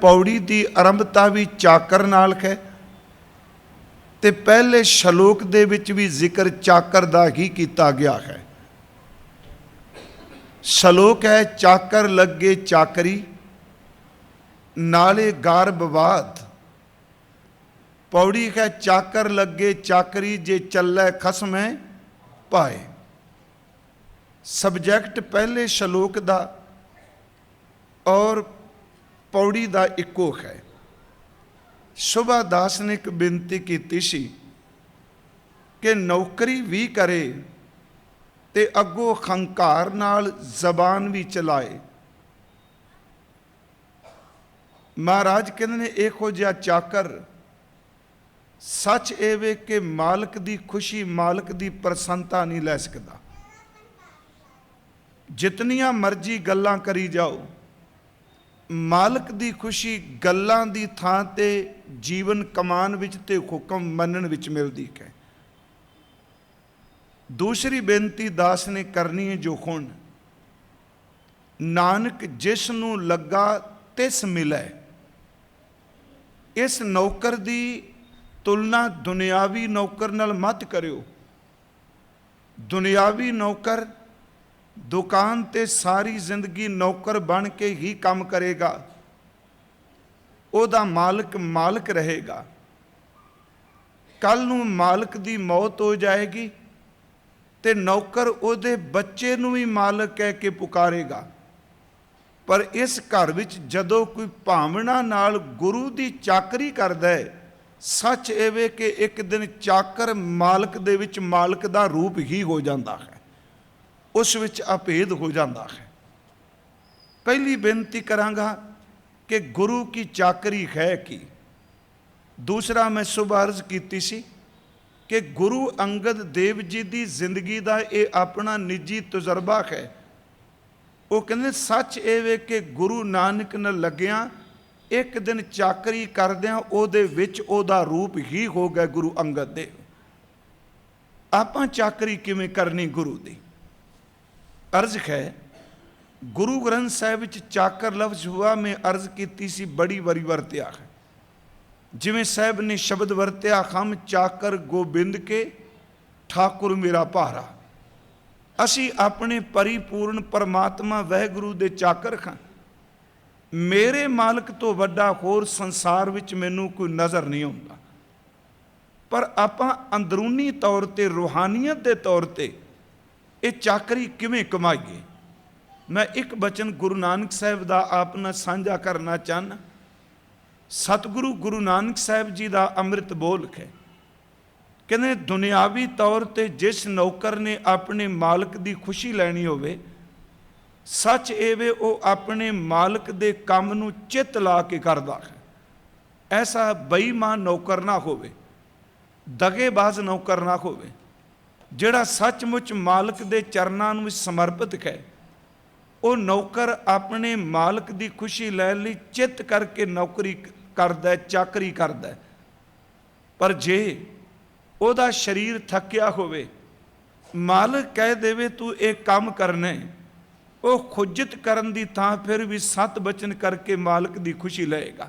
पौड़ी की आरंभता भी चाकर नाल है, ते पहले शलोक दे विच भी जिक्र चाकर दा ही कीता गया है। शलोक है चाकर लगे चाकरी, नाले गार बवाद। पौड़ी है चाकर लगे चाकरी, जे चलै खसमै पाए। सबजैक्ट पहले शलोक दा और पौड़ी दा इको है। शोभा दास ने एक बेनती की सी कि नौकरी भी करे ते अगों हंकार नाल जबान भी चलाए। महाराज कहते ने इहो जिहा चाकर सच एवे कि मालक दी खुशी, मालक दी प्रसन्नता नहीं लै सकता। जितनियां मर्जी गल्लां करी जाओ, मालक दी खुशी गल्लां दी थां ते जीवन कमान विच ते हुक्म मनन विच मिलदी है। दूसरी बेनती दास ने करनी है जो हुण, नानक जिस नूं लगा तिस मिलै। इस नौकर दी तुलना दुनियावी नौकर नाल मत करियो। दुनियावी नौकर दुकान ते सारी जिंदगी नौकर बन के ही काम करेगा, ओदा मालिक मालिक रहेगा। कल नूं मालिक दी मौत हो जाएगी ते नौकर ओदे बच्चे नूं भी मालिक कह के पुकारेगा। पर इस घर विच जदों कोई भावना नाल गुरु दी चाकरी करदा है, सच एवे कि एक दिन चाकर मालिक दे विच मालिक दा रूप ही हो जाता है, उस विच अभेद हो जाता है। पहली बेनती करांगा कि गुरु की चाकरी है कि। दूसरा मैं सुबह अर्ज की सी कि गुरु अंगद देव जी की जिंदगी का ये अपना निजी तजर्बा है। वो कहते सच एवे कि गुरु नानक न लग्या एक दिन चाकरी करदियां ओदे विच ओदा रूप ही हो गया गुरु अंगद देव। आपां चाकरी किवें करनी गुरु दी? अर्ज है गुरु ग्रंथ साहिब विच चाकर लफ्ज हुआ, मैं अर्ज की सी बड़ी वारी वरत्या है। जिवें साहब ने शब्द वरत्या, हम चाकर गोबिंद के ठाकुर मेरा भारा। असी अपने परिपूर्ण परमात्मा वाहिगुरु दे चाकर खां। मेरे मालिक तो वड्डा होर संसार विच मैनू कोई नज़र नहीं आउंदा। पर आपां अंदरूनी तौर ते रूहानियत के तौर ते ये चाकरी किवें कमाईए? मैं एक बचन गुरु नानक साहिब का आप नाल साझा करना चाहना। सतगुरु गुरु नानक साहिब जी का अमृत बोल है। कहते दुनियावी तौर ते जिस नौकर ने अपने मालिक की खुशी लैनी होवे, सच एवे वो अपने मालिक दे काम नूं चित ला के करदा है। ऐसा बेईमान नौकर ना होवे, दगेबाज नौकर ना होवे, जिहड़ा सचमुच मालिक दे चरनां नूं समर्पित है। वो नौकर अपने मालिक की खुशी लैण लई चित करके नौकरी करदा, चाकरी करदा। पर जे ओदा शरीर थकिया होवे, मालिक कह देवे तू एक काम करना है, वो खुजत करन दी थां फिर भी 7 बचन करके मालिक की खुशी लएगा।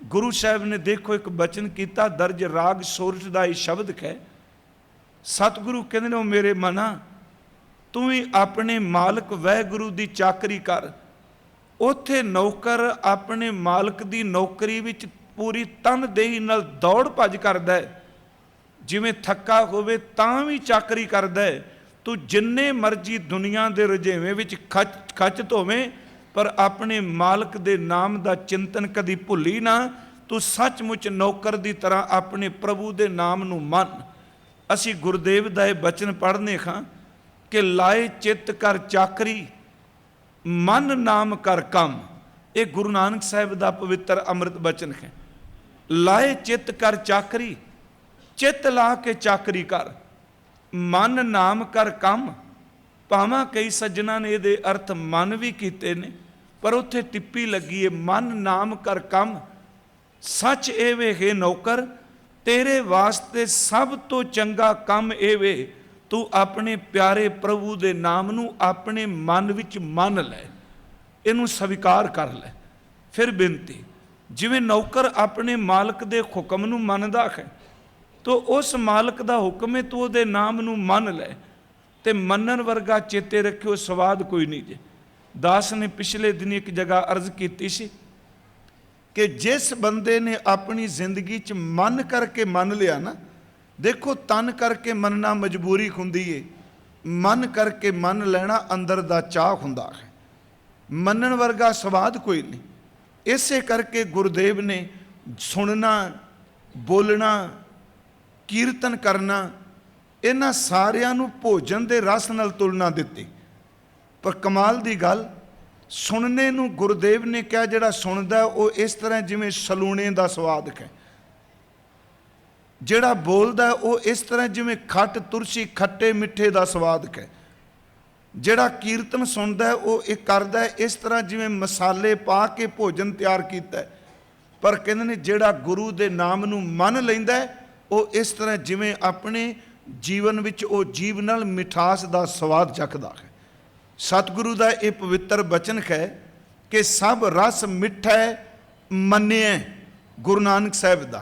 गुरु साहब ने देखो एक बचन किया, दर्ज राग सोरठ का ये शब्द है। सतगुरु कहते ने मेरे मना तू ही अपने मालिक वाहिगुरु की चाकरी कर। उत्थे नौकर अपने मालिक की नौकरी विच पूरी तनदेही नाल दौड़ भज करदा है। जिवें थक्का होवे तां भी चाकरी करदा है। तू जिन्ने मर्जी दुनिया के रजेवें विच खचत होवें, पर अपने मालिक के नाम का चिंतन कदी भुली ना। तू सचमुच नौकर की तरह अपने प्रभु के नाम नूं मन। असी गुरुदेव का यह बचन पढ़ने खां कि लाए चित कर चाकरी, मन नाम कर कम। ये गुरु नानक साहिब का पवित्र अमृत बचन है। लाए चित कर चाकरी, चित ला के चाकरी कर, मन नाम कर कम। भावां कई सज्जना ने ये अर्थ मन भी किए ने, पर उत्थे टिप्पी लगी है मन नाम कर कम। सच एवे है नौकर तेरे वास्ते सब तो चंगा काम एवे, तू अपने प्यारे प्रभु दे नाम नूं अपने मन विच मन लै, इनू स्वीकार कर लै। फिर बेनती, जिवें नौकर अपने मालक दे हुक्म नूं मनदा है, तो उस मालक दा हुक्म है तू उहदे नाम नूं मन लै, ते मनन वर्गा चेते रखियो स्वाद कोई नहीं जे। दास ने पिछले दिन एक जगह अर्ज की सी कि जिस बंदे ने अपनी जिंदगी च मन करके मन लिया ना, देखो तन करके मनना मजबूरी हुंदी है, मन करके मन लेना अंदर दा चाह हुंदा है, मनन वर्गा स्वाद कोई नहीं। इसे करके गुरुदेव ने सुनना, बोलना, कीर्तन करना, इन्हां सारियां नूं भोजन दे रस नाल तुलना दित्ती। पर कमाल दी गल, सुनने नूं गुरुदेव ने कहा जिहड़ा सुनदा वो इस तरह जिवें सलूणे दा स्वाद है, जिहड़ा बोलदा वो इस तरह जिवें खट तुरसी खट्टे मिठे दा स्वाद है, जिहड़ा कीर्तन सुनदा है वो एक करदा है इस तरह जिवें मसाले पा के भोजन तैयार कीता है। पर कहंदे ने जिहड़ा गुरु दे नाम नूं मन लैंदा है वो इस तरह जिवें अपने जीवन विच वो जीव नाल मिठास दा स्वाद चखदा है। सतगुरु का यह पवित्र बचन है कि सब रस मिठा मन्निए गुरु नानक साहब का।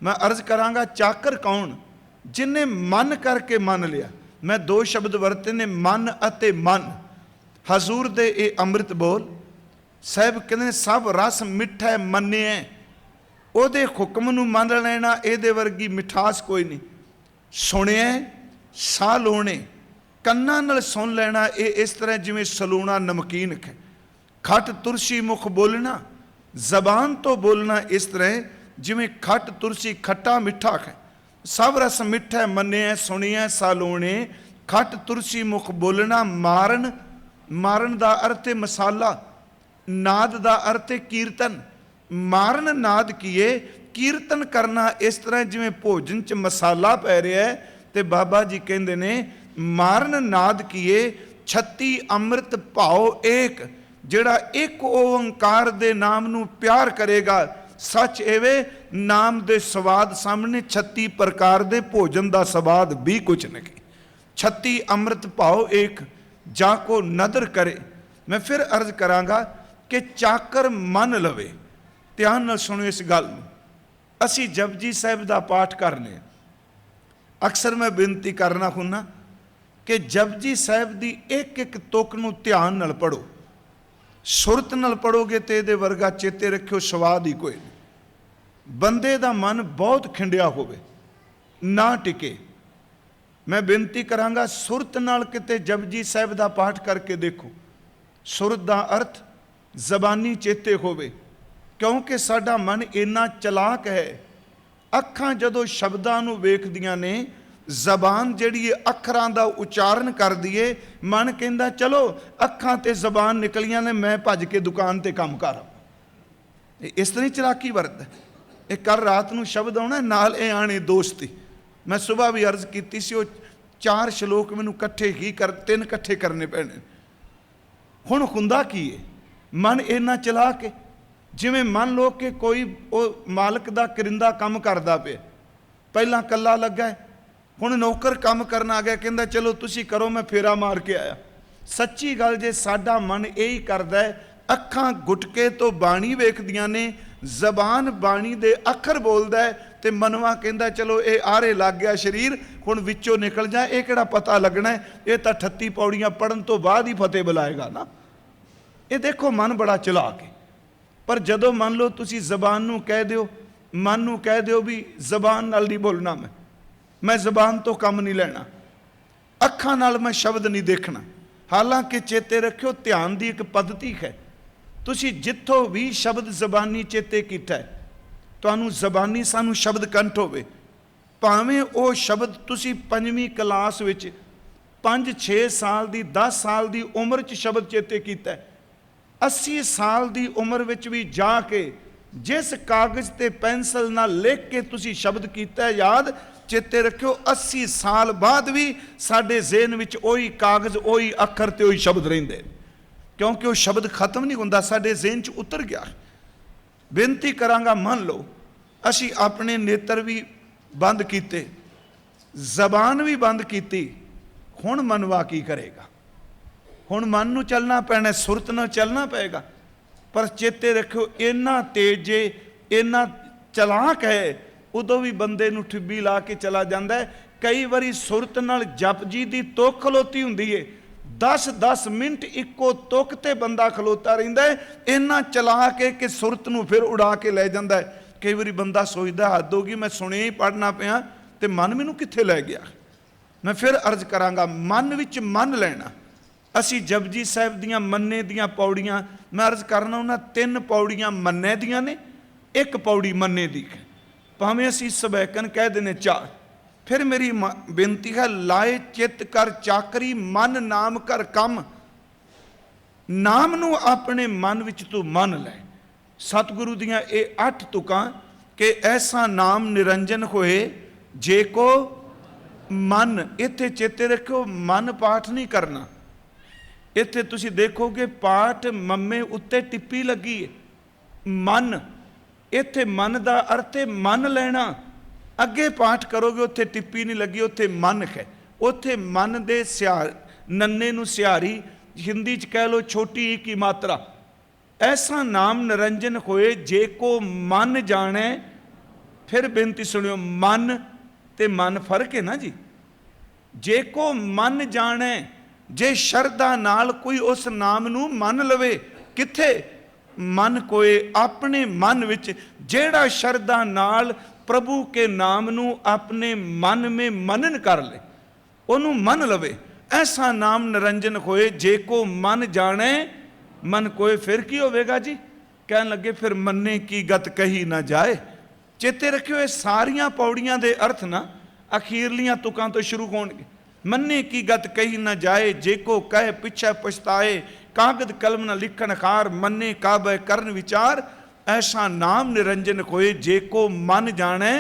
मैं अर्ज करांगा, चाकर कौन? जिन्हें मन करके मन लिया। मैं दो शब्द वरते ने, मन अते मन। हजूर दे ये अमृत बोल साहब कहते सब रस मिठा मन्निए, ਉਹਦੇ हुक्म नूं मन लेना, ਇਹਦੇ वर्गी मिठास कोई नहीं। सुनिए साह लोने, ਕੰਨਾਂ ਨਾਲ सुन लेना, ये इस तरह जिवें सलूना नमकीन है। खट तुरसी मुख बोलना, जबान तो बोलना इस तरह जिवें खट तुरसी खट्टा मिठा है। सब रस मिठा मन्निए सुनिए सालोने, खट तुरसी मुख बोलना। मारन, मारन का अर्थ है मसाला, नाद का अर्थ है कीर्तन। मारन नाद किए, कीर्तन करना इस तरह जिवें भोजन च मसाला पै रहा है। तो बाबा जी कहते ने मारन नाद किए, 36 अमृत भाओ एक। जिहड़ा एक ओंकार दे नाम नूं प्यार करेगा, सच एवे नाम दे स्वाद सामने 36 प्रकार दे भोजन का स्वाद भी कुछ नहीं। 36 अमृत भाओ एक, जाको नदर करे। मैं फिर अर्ज करांगा कि चाकर मन लवे। ध्यान नाल सुनो इस गल नूं। असी जपजी साहिब का पाठ करने, अक्सर मैं बेनती करना हुन्ना कि जपजी साहिब की एक एक तुक नूं ध्यान नाल पढ़ो। सुरत नाल पढ़ोगे तो ये वर्गा चेते रखियो स्वाद ही कोई नहीं। बंदे का मन बहुत खिंडिया होवे ना टिके। मैं बेनती करांगा सुरत नाल किते जपजी साहिब का पाठ करके देखो। सुरत का अर्थ जबानी चेते होवे, क्योंकि साडा मन इन्ना चलाक है। अखां जदों शब्दां नूं वेखदियां ने, जबान जिहड़ी अखरां दा उचारण कर दिए, मन कहंदा चलो अखां ते जबान निकलियां ने, मैं भज के दुकान ते काम कर। इस तरह चलाकी वरत। ये कल रात नूं शब्द आउणा नाल ए आणे दोस्ती। मैं सुबह भी अर्ज कीती सी, वो 4 श्लोक मैनूं इकट्ठे ही कर 3 इकट्ठे करने पैणे। हुण हुंदा की है, मन इन्ना चला के जिवें मान लो कि कोई वो मालक दा करिंदा काम करदा पे, पहला कल्ला लगा है, हुण नौकर काम करना आ गया, कहंदा चलो तुसी करो मैं फेरा मार के आया। सच्ची गल जे साडा मन यही करदा है, अखां गुटके तो बाणी वेखदियां ने, जबान बाणी दे अखर बोलदा है, ते मनवा कहंदा चलो ये आरे लग गया शरीर, हुण विचों निकल जा, ये किहड़ा पता लगना है, ये तां 38 पौड़ियां पढ़न तो बाद ही फतेह बुलाएगा ना। ये देखो मन बड़ा चलाक है। पर जदों मान लो तुसी जबान नूं कह दिओ, मन नूं कह दिओ भी जबान नाल नहीं बोलना, मैं जबान तो कम नहीं लेना, अखां नाल मैं शब्द नहीं देखना। हालांकि चेते रखियो ध्यान की एक पद्धति है। तुसी जिथों भी शब्द जबानी चेते कीता है, तुहानूं जबानी सानूं शब्द कंठ होवे, भावें वो शब्द तुसी 5वीं क्लास विच 5-6 साल की 10 साल की उम्र च शब्द चेते कीता है, 80 साल की उम्र विच भी जाके जिस कागज़ ते पेंसिल नाल लिख के तुसी शब्द कीता है याद, चेते रखियो 80 साल बाद भी साडे ज़हन विच ओही कागज़, ओही अखर ते ओही शब्द रहिंदे, क्योंकि वो शब्द खत्म नहीं हुंदा, साडे ज़हन च उतर गया। बेनती करांगा, मान लो असी अपने नेत्र भी बंद कीते, जबान भी बंद कीती, हुण मनवा की करेगा? हुण मन नूं चलना पैना, सुरत नाल चलना पेगा। पर चेते रखियो इन्ना तेज जे, इन्ना चलाक है, उदों भी बंदे नूं ठिब्बी ला के चला जाता है। कई बारी सुरत नाल जप जी की तुक खलोती हुंदी है, 10-10 मिनट इक्को तुक ते बंदा खलोता रहिंदा है, इन्ना चला के कि सुरत नूं फिर उड़ा के लै जांदा है। कई बारी बंदा सोचदा हद होगी, मैं सुने ही पढ़ना पिया ते मन मैनूं कित्थे लै गया। मैं फिर अर्ज करांगा, मन विच मन लैना। असी जपजी साहिब दियां मन्ने दियां पौड़ियां, मैं अर्ज करना उन्हां 3 पौड़ियां मन्ने दियां ने, 1 पौड़ी मन्ने दी है, भावें असी सबैकन कह देने 4। फिर मेरी बेनती है, लाए चित कर चाकरी, मन नाम कर कम। नाम नूं अपने मन विच तू मन लै। सतगुरु दियां ये 8 तुकां कि ऐसा नाम निरंजन होए जे को मन। इत्थे चेते रखो, मन पाठ नहीं करना। इत्थे तुसी देखोगे पाठ मम्मे उत्ते टिप्पी लगी है, मन। इत्थे मन का अर्थ है मन लेना। अगे पाठ करोगे उत्थे टिप्पी नहीं लगी, उत्थे मन है। उत्थे मन दे सियार नन्ने नूं सियारी, हिंदी च कह लो छोटी ई की मात्रा। ऐसा नाम निरंजन होए जे को मन जाने। फिर बेनती सुनियो, मन ते मन फर्क है ना जी। जे को मन जाने, जे शरदा नाल कोई उस नाम नूं मन लवे, किथे मन कोए अपने मन विच, जेड़ा शरदा नाल प्रभु के नाम नूं अपने मन में मनन कर ले, ओनू मन लवे। ऐसा नाम निरंजन होए जे को मन जाने मन कोए। फिर की होवेगा जी? कहन लगे फिर मन्ने की गत कही ना जाए। चेते रखियो, ये सारियां पौड़ियां दे अर्थ ना अखीरलियां तुकां तो शुरू होणगे। मन्ने की गत कही ना जाए, जे को कहे पिछे पछताए, कागद कलम न लिखन खार, मन्ने काबे करन विचार। ऐसा नाम निरंजन कोय जे को मन जाने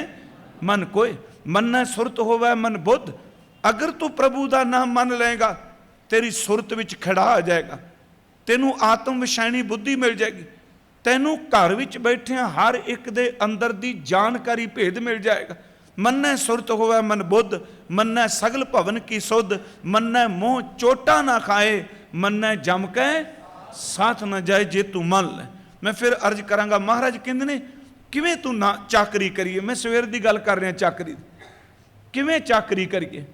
मन कोय। मन सुरत होवे मन बुद्ध। अगर तू प्रभु का नाम मन लेगा, तेरी सुरत विच खड़ा आ जाएगा, तेनू आत्म विषैणी बुद्धि मिल जाएगी, तेनू घर विच बैठे हर एक दे अंदर दी जानकारी भेद मिल जाएगा। मन्नै सुरत होवे मन बुद्ध, मन्नै सगल भवन की सुध, मन्नै मोह चोटा ना खाए, मन्नै जम के साथ ना जाए जे तू मन ले। मैं फिर अर्ज करांगा, महाराज कहंदे ने किवें तू ना चाकरी करिए। मैं सवेर दी गल कर रहा चाकरी, किवें चाकरी करिए।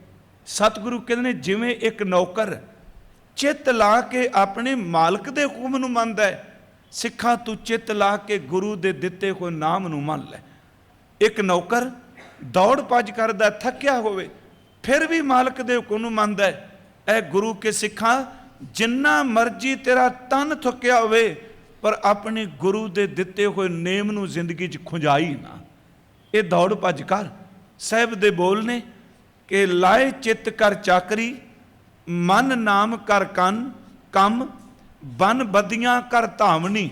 सतगुरु कहंदे ने जिवें एक नौकर चित ला के अपने मालक दे हुक्म नूं मनदा है, सिखा तू चित ला के गुरु दे दिते होए नाम नूं मन ले। एक नौकर दौड़ भज करदा थकिया होवे, फिर भी मालक दे हुक्म नूं मनदा है, ऐ गुरु के सिखा जिन्ना मर्जी तेरा तन थकिया होवे, पर अपने गुरु दे दिते हुए नेम नूं जिंदगी च खुंजाई ना। ये दौड़ भज कर। साहिब दे बोल ने कि लाए चित कर चाकरी, मन नाम कर कन कम, बन बदियां कर धावनी।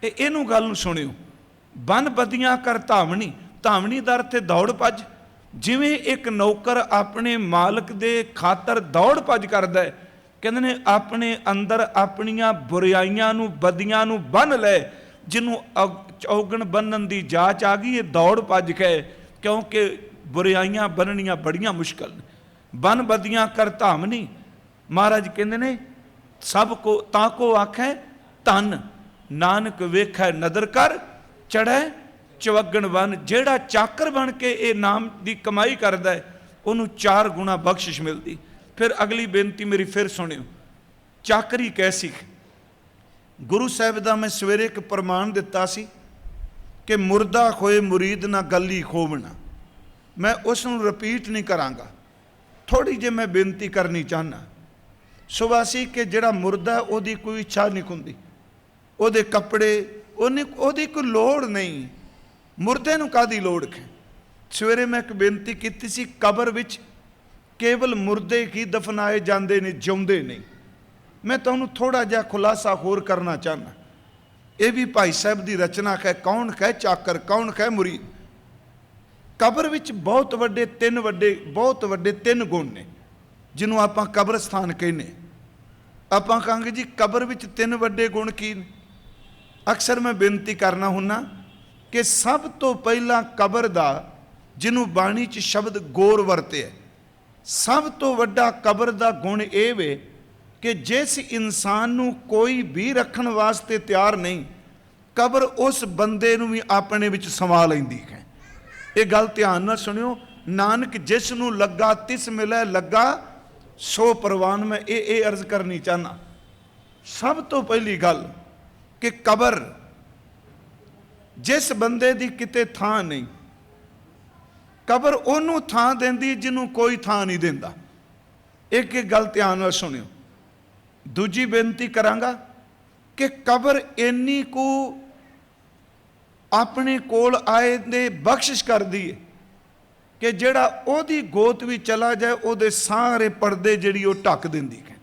इनू गल नूं सुनियो, बन बदियां कर धावनी। धावनी दा अर्थ दौड़ भज। जिवें एक नौकर अपने मालक दे खातर दौड़ भज करदा है, कहंदे ने अपने अंदर अपनियां बुराइयां नूं बदियां नूं बन ले। जिन्हों चौगण बनन दी जाच आ गई, ये दौड़ भज के, क्योंकि बुराइयां बननियां बड़ियां मुश्किल ने। बन बदियां कर धावनी। महाराज कहंदे ने सब को ताको आखे धन, नानक वेखै नदर कर, चढ़े चवगण वन। जेड़ा चाकर बन के ये नाम की कमाई करता है, उन्होंने 4 गुणा बख्शिश मिलती। फिर अगली बेनती मेरी फिर सुनियो, चाकरी कैसी। गुरु साहिब का मैं सवेरे एक प्रमाण दिता सी कि मुर्दा खोए मुरीद ना गली खोवना। मैं उसनूं रिपीट नहीं करांगा, थोड़ी जी मैं बेनती करनी चाहना। सुवासी कि जिहड़ा मुर्दा उहदी कोई इच्छा नहीं हुंदी, उहदे कपड़े उहदी कोई लोड़ नहीं, मुर्दे नूं काहदी लोड़ है। सवेरे मैं एक बेनती की सी, कबर विच केवल मुर्दे ही दफनाए जाते ने, जिउंदे नहीं। मैं तुहानूं थोड़ा जिहा खुलासा होर करना चाहना। यह भी भाई साहब की रचना है, कौन है चाकर कौन है मुरीद। कबर विच बहुत वड्डे तीन गुण ने, जिन्हों आपां कब्रस्तान कहने। आपां कहांगे जी कबर विच 3 वड्डे गुण की ने। अक्सर मैं बेनती करना हुन्ना कि सब तो पहला कबर दा, जिन्हों बाणी च शब्द गोर वरते है, सब तो वड्डा कबर दा गुण ये वे कि जिस इंसान नूं कोई भी रखण वास्ते तैयार नहीं, कबर उस बंदे नूं भी अपने विच समा लैंदी है। ये गल ध्यान नाल सुनियो। नानक जिस नूं लगा तिस मिलै लगा सो परवान। मैं ये अर्ज करनी चाहना, सब तो पहली गल कि कबर जिस बंदे दी किते थां नहीं, कबर ओनू थां देंदी जिन्हों कोई थां नहीं देंदा। एक एक गल ध्यान नाल सुनियो। दूजी बेनती करांगा कि कबर इन्नी को अपने कोल आए दे बख्शिश कर दी है कि जेड़ा ओदी गोत भी चला जाए ओदे सारे पर्दे जिहड़ी ओ ढक दिंदी है।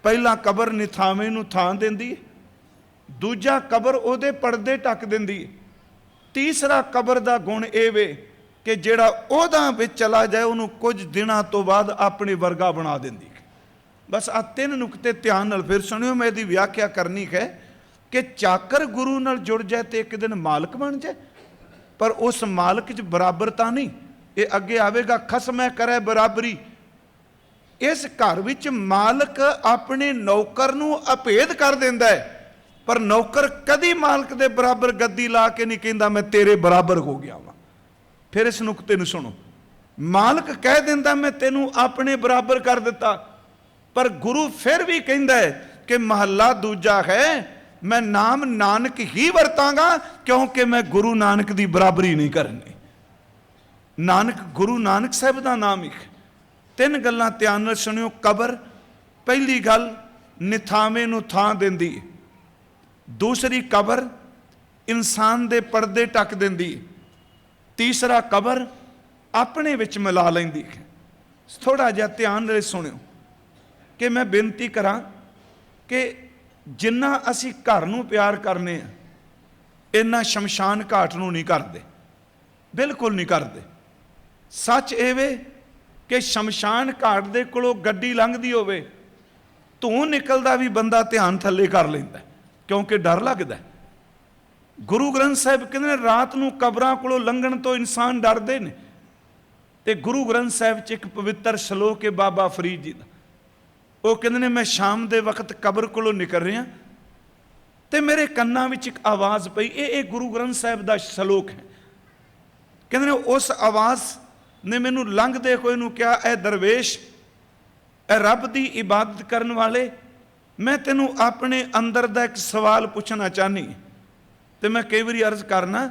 पहला कबर निथावे नूं थां दिंदी है, दूजा कबर ओदे पर्दे ढक दिंदी है, तीसरा कबर दा गुण ये वे कि जेड़ा ओहदा विच चला जाए उन्होंने कुछ दिनों तो बाद अपने वर्गा बना दिंदी है। बस आ तीन नुकते ध्यान नाल फिर सुनियो। मैं इसकी व्याख्या करनी है कि चाकर गुरु नाल जुड़ जाए तो एक दिन मालक बन जाए, पर उस मालक च बराबरता नहीं। ये अगे आवेगा, खसमै करे बराबरी। इस घर विच मालक अपने नौकर नूं अभेद कर दिंदा है, पर नौकर कदी मालक दे बराबर गद्दी ला के नहीं कहंदा मैं तेरे बराबर हो गया वां। फिर इस नुकते नूं सुनो। मालक कह दिंदा मैं तेनू अपने बराबर कर दिता, पर गुरु फिर भी कहंदा है कि महला दूजा है मैं नाम नानक ही वरतांगा क्योंकि मैं गुरु नानक दी बराबरी नहीं करनी। नानक गुरु नानक साहब का नाम ही। तीन गल्लां ध्यान नाल सुनियो। कबर पहली गल निथावे नूं थां दिंदी, दूसरी कबर इंसान दे पर्दे ढक दिंदी, तीसरा कबर अपने विच मिला लैंदी है। थोड़ा जिहा ध्यान नाल सुनियो कि मैं बेनती करा कि जिन्ना असी घर नूं प्यार करने इन्ना शमशान घाट नूं नहीं करते, बिल्कुल नहीं करते। सच ये वे कि शमशान घाट दे कोलों गड्डी लंघदी होवे धूं निकलदा भी बंदा ध्यान थल्ले कर लैंदा क्योंकि डर लगदा है। गुरु ग्रंथ साहिब कहते हैं रात नूं कबरां कोलों लंघण तो इंसान डरदे ने। ते गुरु ग्रंथ साहिब च एक पवित्र श्लोक है बाबा फरीद जी का। वो कहते हैं मैं शाम के वक्त कबर कोलों निकल रहा तो मेरे कन्नां विच एक आवाज़ पई। ये गुरु ग्रंथ साहिब का श्लोक है। कहते हैं उस आवाज़ ने मैनू लंघदे कोई नूं कहा, ऐ दरवेश, ऐ रब की इबादत करने वाले, मैं तेनू अपने अंदर का एक सवाल पूछना चाहनी। तो मैं कई बार अर्ज करना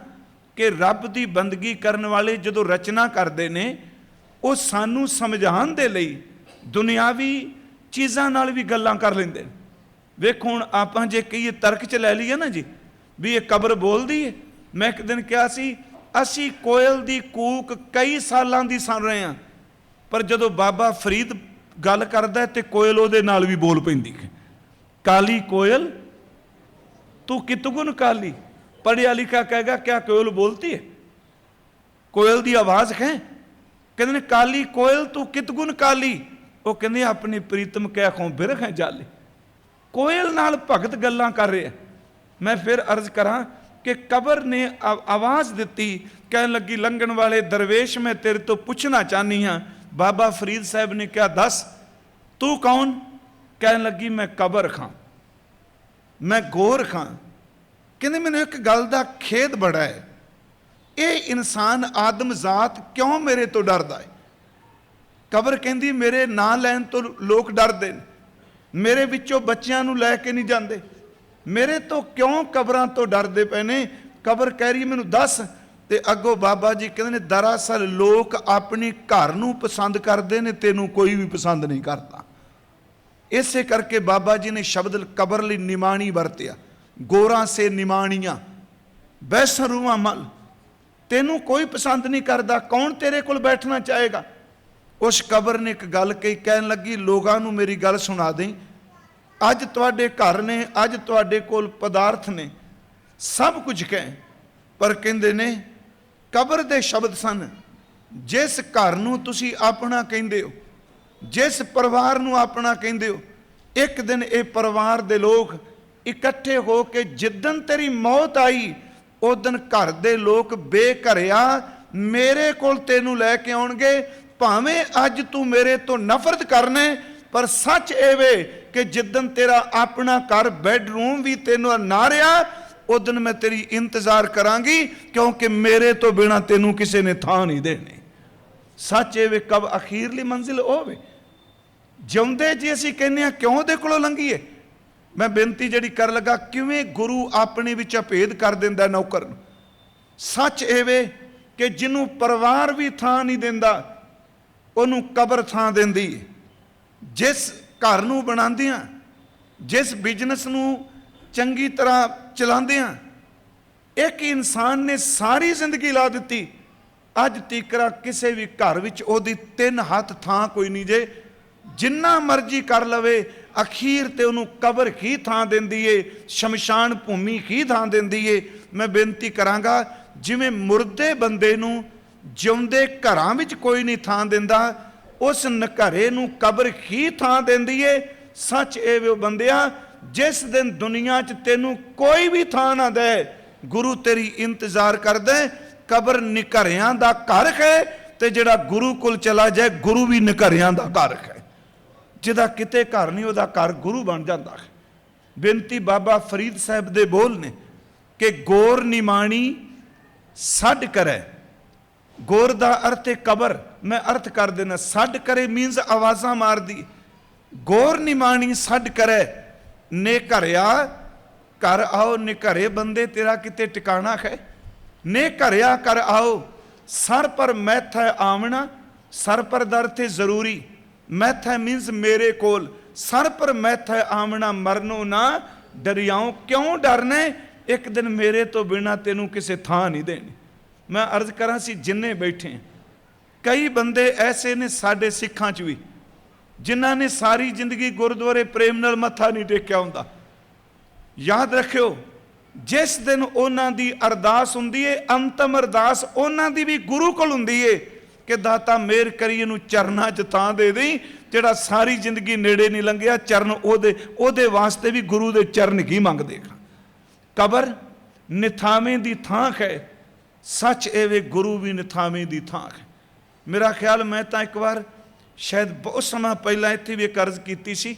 कि रब की बंदगी करने वाले जो रचना करते हैं वो सानू समझाने दे लई दुनियावी चीज़ों नाल भी गल्लां कर लेंदे। वेखो हुण आपां जे कहीए तर्क च लै लईए ना जी भी ये कबर बोलदी है। मैं एक दिन कहा सी असी कोयल दी कूक कई सालां दी सुन रहे हैं, पर जदों बाबा फरीद गल करदा ते कोयल उहदे नाल भी बोल पैंदी है। काली कोयल तू कितगुन काली, पढ़िया लिखा कहेगा क्या कोयल बोलती है? कोयल की आवाज़ है। कहते काली कोयल तू कितगुन काली, वो कहते अपनी प्रीतम कै खों बिरख है जाले। कोयल नाल भगत गल्लां कर रहे। मैं फिर अर्ज करा कि कबर ने आवाज़ दी, कह लगी लंघन वाले दरवेश मैं तेरे तो पूछना चाहनी हाँ। बाबा फरीद साहब ने क्या दस तू कौन? कह लगी मैं कबर खां, मैं गोर खां। कहते मैंने एक गल का खेद बड़ा है, ये इंसान आदम जात क्यों मेरे तो डरदा है? कबर कहती मेरे ना लैन तो लोग डरते, मेरे विचों बच्चों नूं लैके नहीं जाते, मेरे तो क्यों कबरां तो डरते पे ने? कबर कह रही मैनू दस। ते अगों बाबा जी कहते हैं दरअसल लोग अपने घर नूं पसंद करते हैं, तेनू कोई भी पसंद नहीं करता। इसे करके बाबा जी ने शब्द कबर लई निमाणी वरतिया, गोरा से निमाणियां बैसरूआ मल, तेनू कोई पसंद नहीं करता, कौन तेरे कोल बैठना चाहेगा? उस कबर ने एक गल कही, कहन लगी लोगों नूं मेरी गल सुना दें, अज तुहाडे घर ने, अज तुहाडे कोल पदार्थ ने, सब कुछ कहें, पर कहंदे ने कबर दे शब्द सन, जिस घर नूं तुसीं अपना कहिंदे हो, जिस परिवार नूं अपना कहिंदे हो, एक दिन ये परिवार दे लोग इकट्ठे हो के जिदन तेरी मौत आई उस दिन घर दे लोग बेघरिया मेरे कोल तेनू लैके आउणगे, भावें अज तू मेरे तो नफरत करने, पर सच एवे कि जिदन तेरा अपना घर बैडरूम भी तेनू ना रहा उस दिन मैं तेरी इंतजार करांगी, क्योंकि मेरे तो बिना तेनू किसी ने थां नहीं देनी। सच ए वे कब अखीरली मंजिल होवे। जिउंदे जी असीं कहने आ क्यों दे कोलों लंघीए। मैं बेनती जिहड़ी कर लगा, किवें गुरु अपने विच भेद कर दिंदा नौकर नूं। सच ए वे कि जिन्हों परिवार भी थां नहीं दिंदा, उन्होंने कबर थां दिंदी है। जिस घर नूं बनांदियां, जिस बिजनेस नूं चंगी तरह चलांदियां, एक इंसान ने सारी जिंदगी ला दी, अज तीकरा किसी भी घर विच ओहदी 3 हथ थां कोई नहीं जे। जिन्ना मर्जी कर लवे, अखीर ते उन्होंने कबर ही थां दिंदी है, शमशान भूमि ही थां दिंदी है। मैं बेनती करांगा, जिवें मुर्दे बंदे नूं जिउंदे घरां विच कोई नहीं थां दिंदा, उस नघरे नूं कबर ही थां दिंदी है। सच ए वे बंदिया, जिस दिन दुनिया च तेनू कोई भी थां ना दे, गुरु तेरी इंतजार कर दे। कबर निघरियां दा घर है, ते जिहड़ा गुरु कोल चला जाए, गुरु भी निघरियां दा घर है। जिहदा किते घर नहीं, उहदा घर गुरु बन जाता है। बेनती बाबा फरीद साहब दे बोल ने कि गोर निमाणी सड करे। गोर दा अर्थ है कबर। मैं अर्थ कर देना, सड करे मीनस आवाज़ां मार दी। गोर निमाणी सड करे, ने घरिया घर आओ, ने घरे बंदे तेरा किते टिकाणा है। ने घरिया कर आओ, सर पर मैथ है आमना। सर पर दर थे जरूरी, मैथ है मीनस मेरे कोल। सर पर मैथ है आमना, मरनो ना डरियाओ। क्यों डरने, एक दिन मेरे तो बिना तेनू किसे थां नहीं देनी। मैं अर्ज करा सी, जिन्ने बैठे हैं, कई बंदे ऐसे ने साडे सिखां च भी, जिन्हां ने सारी जिंदगी गुरुद्वारे प्रेम नाल मत्था नहीं टेकिया हुंदा। याद रखियो, जिस दिन उन्हां दी अरदास हुंदी है, अंतम अरदास उन्हां दी भी गुरु कोल हुंदी है कि दाता मेहर करिए नूं चरनां च थां दे दई। जिहड़ा सारी जिंदगी नेड़े नहीं लंघिया, चरण ओहदे वास्ते भी गुरु दे चरण ही मंगदेगा। कबर निथावें दी थां है। सच एवे गुरु भी निथावें दी थां है। मेरा ख्याल, मैं तो एक बार शायद बहुत समय पहला इत्थे भी एक अर्ज कीती सी,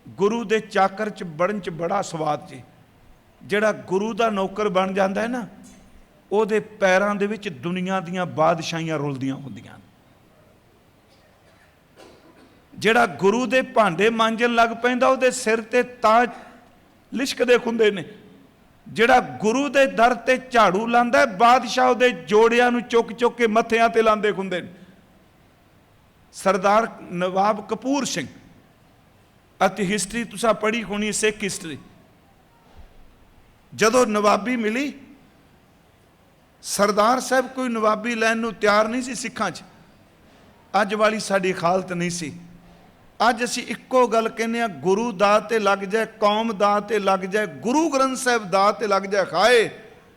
गुरु दे चाकर च बढ़न च बड़ा स्वाद जी। जिहड़ा गुरु दा नौकर बन जाता है ना, ਉਹਦੇ ਪੈਰਾਂ ਦੇ ਵਿੱਚ ਦੁਨੀਆ ਦੀਆਂ ਬਾਦਸ਼ਾਹੀਆਂ ਰੁਲਦੀਆਂ ਹੁੰਦੀਆਂ। ਜਿਹੜਾ ਗੁਰੂ ਦੇ ਭਾਂਡੇ ਮਾਂਜਣ ਲੱਗ ਪੈਂਦਾ, ਉਹਦੇ ਸਿਰ ਤੇ ਤਾਜ ਲਿਸ਼ਕਦੇ ਹੁੰਦੇ ਨੇ। ਜਿਹੜਾ ਗੁਰੂ ਦੇ ਦਰ ਤੇ ਝਾੜੂ ਲਾਂਦਾ, ਬਾਦਸ਼ਾਹ ਉਹਦੇ ਜੋੜਿਆਂ ਨੂੰ ਚੁੱਕ ਚੁੱਕ ਕੇ ਮੱਥਿਆਂ ਤੇ ਲਾਂਦੇ ਹੁੰਦੇ ਨੇ। ਸਰਦਾਰ ਨਵਾਬ ਕਪੂਰ ਸਿੰਘ ਅਤੇ ਹਿਸਟਰੀ ਤੁਸੀਂ ਪੜ੍ਹੀ ਹੋਣੀ, ਸਿੱਖ ਹਿਸਟਰੀ। ਜਦੋਂ ਨਵਾਬੀ ਮਿਲੀ, सरदार साहब कोई नवाबी लैन नूं तैयार नहीं सी सिखां च। अज वाली साडी हालत नहीं सी। अज असीं इक्को गल कहने आ, गुरु दा ते लग जाए, कौम दा ते लग जाए, गुरु ग्रंथ साहिब दा ते लग जाए, खाए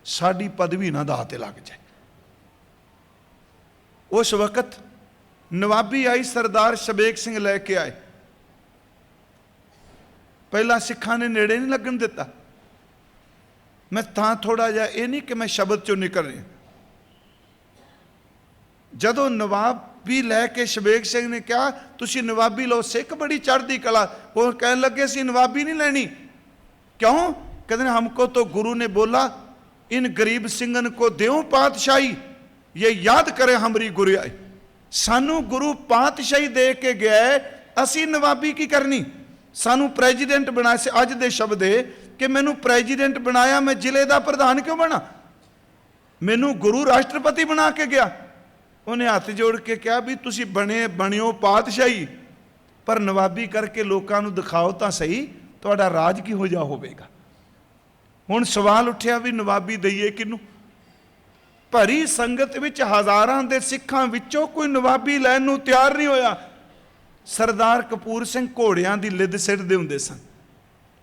साडी पदवी ना दा ते लग जाए। उस वक्त नवाबी आई, सरदार शबेग सिंह लैके आए। पहला सिखां ने नेड़े नहीं लगन दिता। मैं तां थोड़ा जिहा ये नहीं कि मैं शब्द चों निकल रहा। जदों नवाबी लैके शबेग सिंह ने कहा तुसीं नवाबी लो, सिख बड़ी चढ़दी कला। वो कहने लगे असीं नवाबी नहीं लैनी। क्यों? कहते हमको तो गुरु ने बोला इन गरीब सिंगन को देओ पातशाही, ये याद करे हमारी गुरियाई। सानू गुरु पातशाही दे के गया, असीं नवाबी की करनी। सानू प्रेजिडेंट बनाया से। अज दे शब्द है कि मैनू प्रेजिडेंट बनाया, मैं जिले का प्रधान क्यों बना? मैनू गुरु राष्ट्रपति बना के गया। उन्हें हाथ जोड़ के कहा भी तुसी बनियो पातशाही, पर नवाबी करके लोगों को दिखाओ तो सही, तुहाडा राज किहो जिहा होवेगा। हुण सवाल उठिया भी नवाबी दईए किनू? भरी संगत विच हज़ारां दे सिखां विचों कोई नवाबी लैण नूं तैयार नहीं होया। सरदार कपूर सिंह घोड़ियां दी लिद सिरदे हुंदे सन,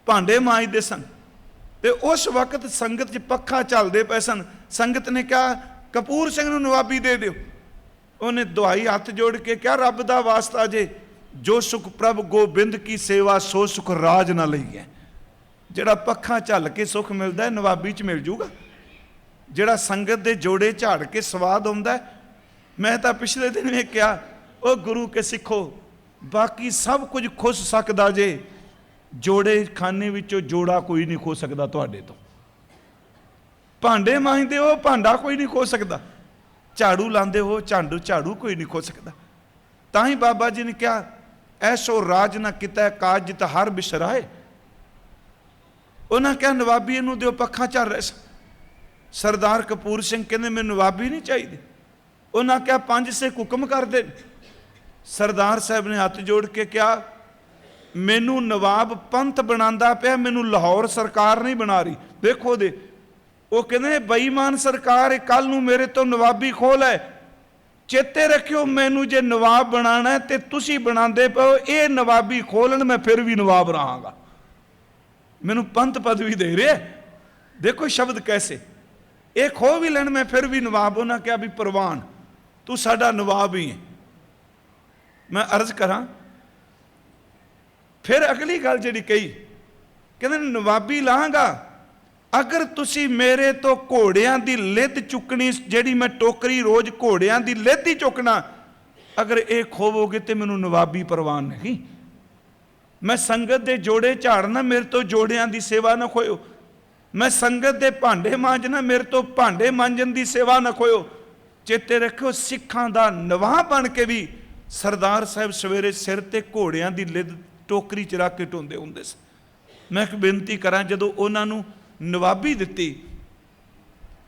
भांडे मांजदे सन, ते उस वक्त संगत च पक्खा चलदे पए सन। संगत ने कहा कपूर सिंह नूं नवाबी दे दिओ। उन्हें दुआई हथ जोड़ के कहा रब दा वास्ता जे, जो सुख प्रभ गोबिंद की सेवा सो सुख राज ना लईए। जिहड़ा पक्खा झल के सुख मिलता है नवाबी च मिल जूगा। जिहड़ा संगत दे जोड़े झाड़ के स्वाद आउंदा है। मैं तो पिछले दिन में कहा ओ गुरु के सिखो, बाकी सब कुछ खुश सकदा जे, जोड़े खाने विचों जोड़ा कोई नहीं खो सकदा तुहाडे तो। ਭਾਂਡੇ ਮਾਂਜਦੇ ਹੋ, ਭਾਂਡਾ ਕੋਈ ਨਹੀਂ ਖੋ ਸਕਦਾ। ਝਾੜੂ ਲਾਉਂਦੇ ਹੋ, ਝਾੜੂ ਕੋਈ ਨਹੀਂ ਖੋ ਸਕਦਾ। ਤਾਂ ਹੀ ਬਾਬਾ ਜੀ ਨੇ ਕਿਹਾ, ਐਸੋ ਰਾਜ ਨਾ ਕੀਤਾ ਕਾਜ ਜਿਤ ਹਰ ਬਿਸਰਾਏ। ਉਹਨਾਂ ਕਿਹਾ ਨਵਾਬੀ ਇਹਨੂੰ ਦਿਓ, ਪੱਖਾਂ ਚੱਲ ਰਹੇ ਸਨ। ਸਰਦਾਰ ਕਪੂਰ ਸਿੰਘ ਕਹਿੰਦੇ ਮੈਨੂੰ ਨਵਾਬੀ ਨਹੀਂ ਚਾਹੀਦੀ। ਉਹਨਾਂ ਕਿਹਾ 5 ਸਿੱਖ ਹੁਕਮ ਕਰਦੇ। ਸਰਦਾਰ ਸਾਹਿਬ ਨੇ ਹੱਥ ਜੋੜ ਕੇ ਕਿਹਾ ਮੈਨੂੰ ਨਵਾਬ ਪੰਥ ਬਣਾਉਂਦਾ ਪਿਆ, ਮੈਨੂੰ ਲਾਹੌਰ ਸਰਕਾਰ ਨਹੀਂ ਬਣਾ ਰਹੀ। ਦੇਖੋ ਦੇ ਉਹ ਕਹਿੰਦੇ ਬੇਈਮਾਨ ਸਰਕਾਰ ਹੈ, ਕੱਲ ਨੂੰ ਮੇਰੇ ਤੋਂ ਨਵਾਬੀ ਖੋਹ ਲੈ। ਚੇਤੇ ਰੱਖਿਓ ਮੈਨੂੰ ਜੇ ਨਵਾਬ ਬਣਾਉਣਾ ਤੇ ਤੁਸੀਂ ਬਣਾਉਂਦੇ ਪਓ, ਇਹ ਨਵਾਬੀ ਖੋਲਣ ਮੈਂ ਫਿਰ ਵੀ ਨਵਾਬ ਰਹਾਂਗਾ। ਮੈਨੂੰ ਪੰਥ ਪਦਵੀ ਦੇ ਰਿਹਾ। ਦੇਖੋ ਸ਼ਬਦ ਕੈਸੇ, ਇਹ ਖੋਹ ਵੀ ਲੈਣ ਮੈਂ ਫਿਰ ਵੀ ਨਵਾਬ। ਉਹਨਾਂ ਕਿਹਾ ਵੀ ਪ੍ਰਵਾਨ ਤੂੰ ਸਾਡਾ ਨਵਾਬ ਹੀ ਹੈ। ਮੈਂ ਅਰਜ਼ ਕਰਾਂ ਫਿਰ ਅਗਲੀ ਗੱਲ ਜਿਹੜੀ ਕਹੀ, ਕਹਿੰਦੇ ਨਵਾਬੀ ਲਾਂਗਾ ਅਗਰ ਤੁਸੀਂ ਮੇਰੇ ਤੋਂ ਘੋੜਿਆਂ ਦੀ ਲਿੱਦ ਚੁੱਕਣੀ, ਜਿਹੜੀ ਮੈਂ ਟੋਕਰੀ ਰੋਜ਼ ਘੋੜਿਆਂ ਦੀ ਲਿੱਦ ਹੀ ਚੁੱਕਣਾ, ਅਗਰ ਇਹ ਖੋਵੋਗੇ ਤੇ ਮੈਨੂੰ ਨਵਾਬੀ ਪ੍ਰਵਾਨ ਨਹੀਂ। ਮੈਂ ਸੰਗਤ ਦੇ ਜੋੜੇ ਝਾੜਨਾ, ਮੇਰੇ ਤੋਂ ਜੋੜਿਆਂ ਦੀ ਸੇਵਾ ਨਾ ਖੋਇਓ। ਮੈਂ ਸੰਗਤ ਦੇ ਭਾਂਡੇ ਮਾਂਜਣਾ, ਮੇਰੇ ਤੋਂ ਭਾਂਡੇ ਮਾਂਜਣ ਦੀ ਸੇਵਾ ਨਾ ਖੋਇਓ। ਚੇਤੇ ਰੱਖਿਓ ਸਿੱਖਾਂ ਦਾ ਨਵਾਂ ਬਣ ਕੇ ਵੀ ਸਰਦਾਰ ਸਾਹਿਬ ਸਵੇਰੇ ਸਿਰ ਤੇ ਘੋੜਿਆਂ ਦੀ ਲਿੱਦ ਟੋਕਰੀ ਚ ਰੱਖ ਕੇ ਢੋਂਦੇ ਹੁੰਦੇ ਸੀ। ਮੈਂ ਇੱਕ ਬੇਨਤੀ ਕਰਾਂ, ਜਦੋਂ ਉਹਨਾਂ ਨੂੰ ਨਵਾਬੀ ਦਿੱਤੀ,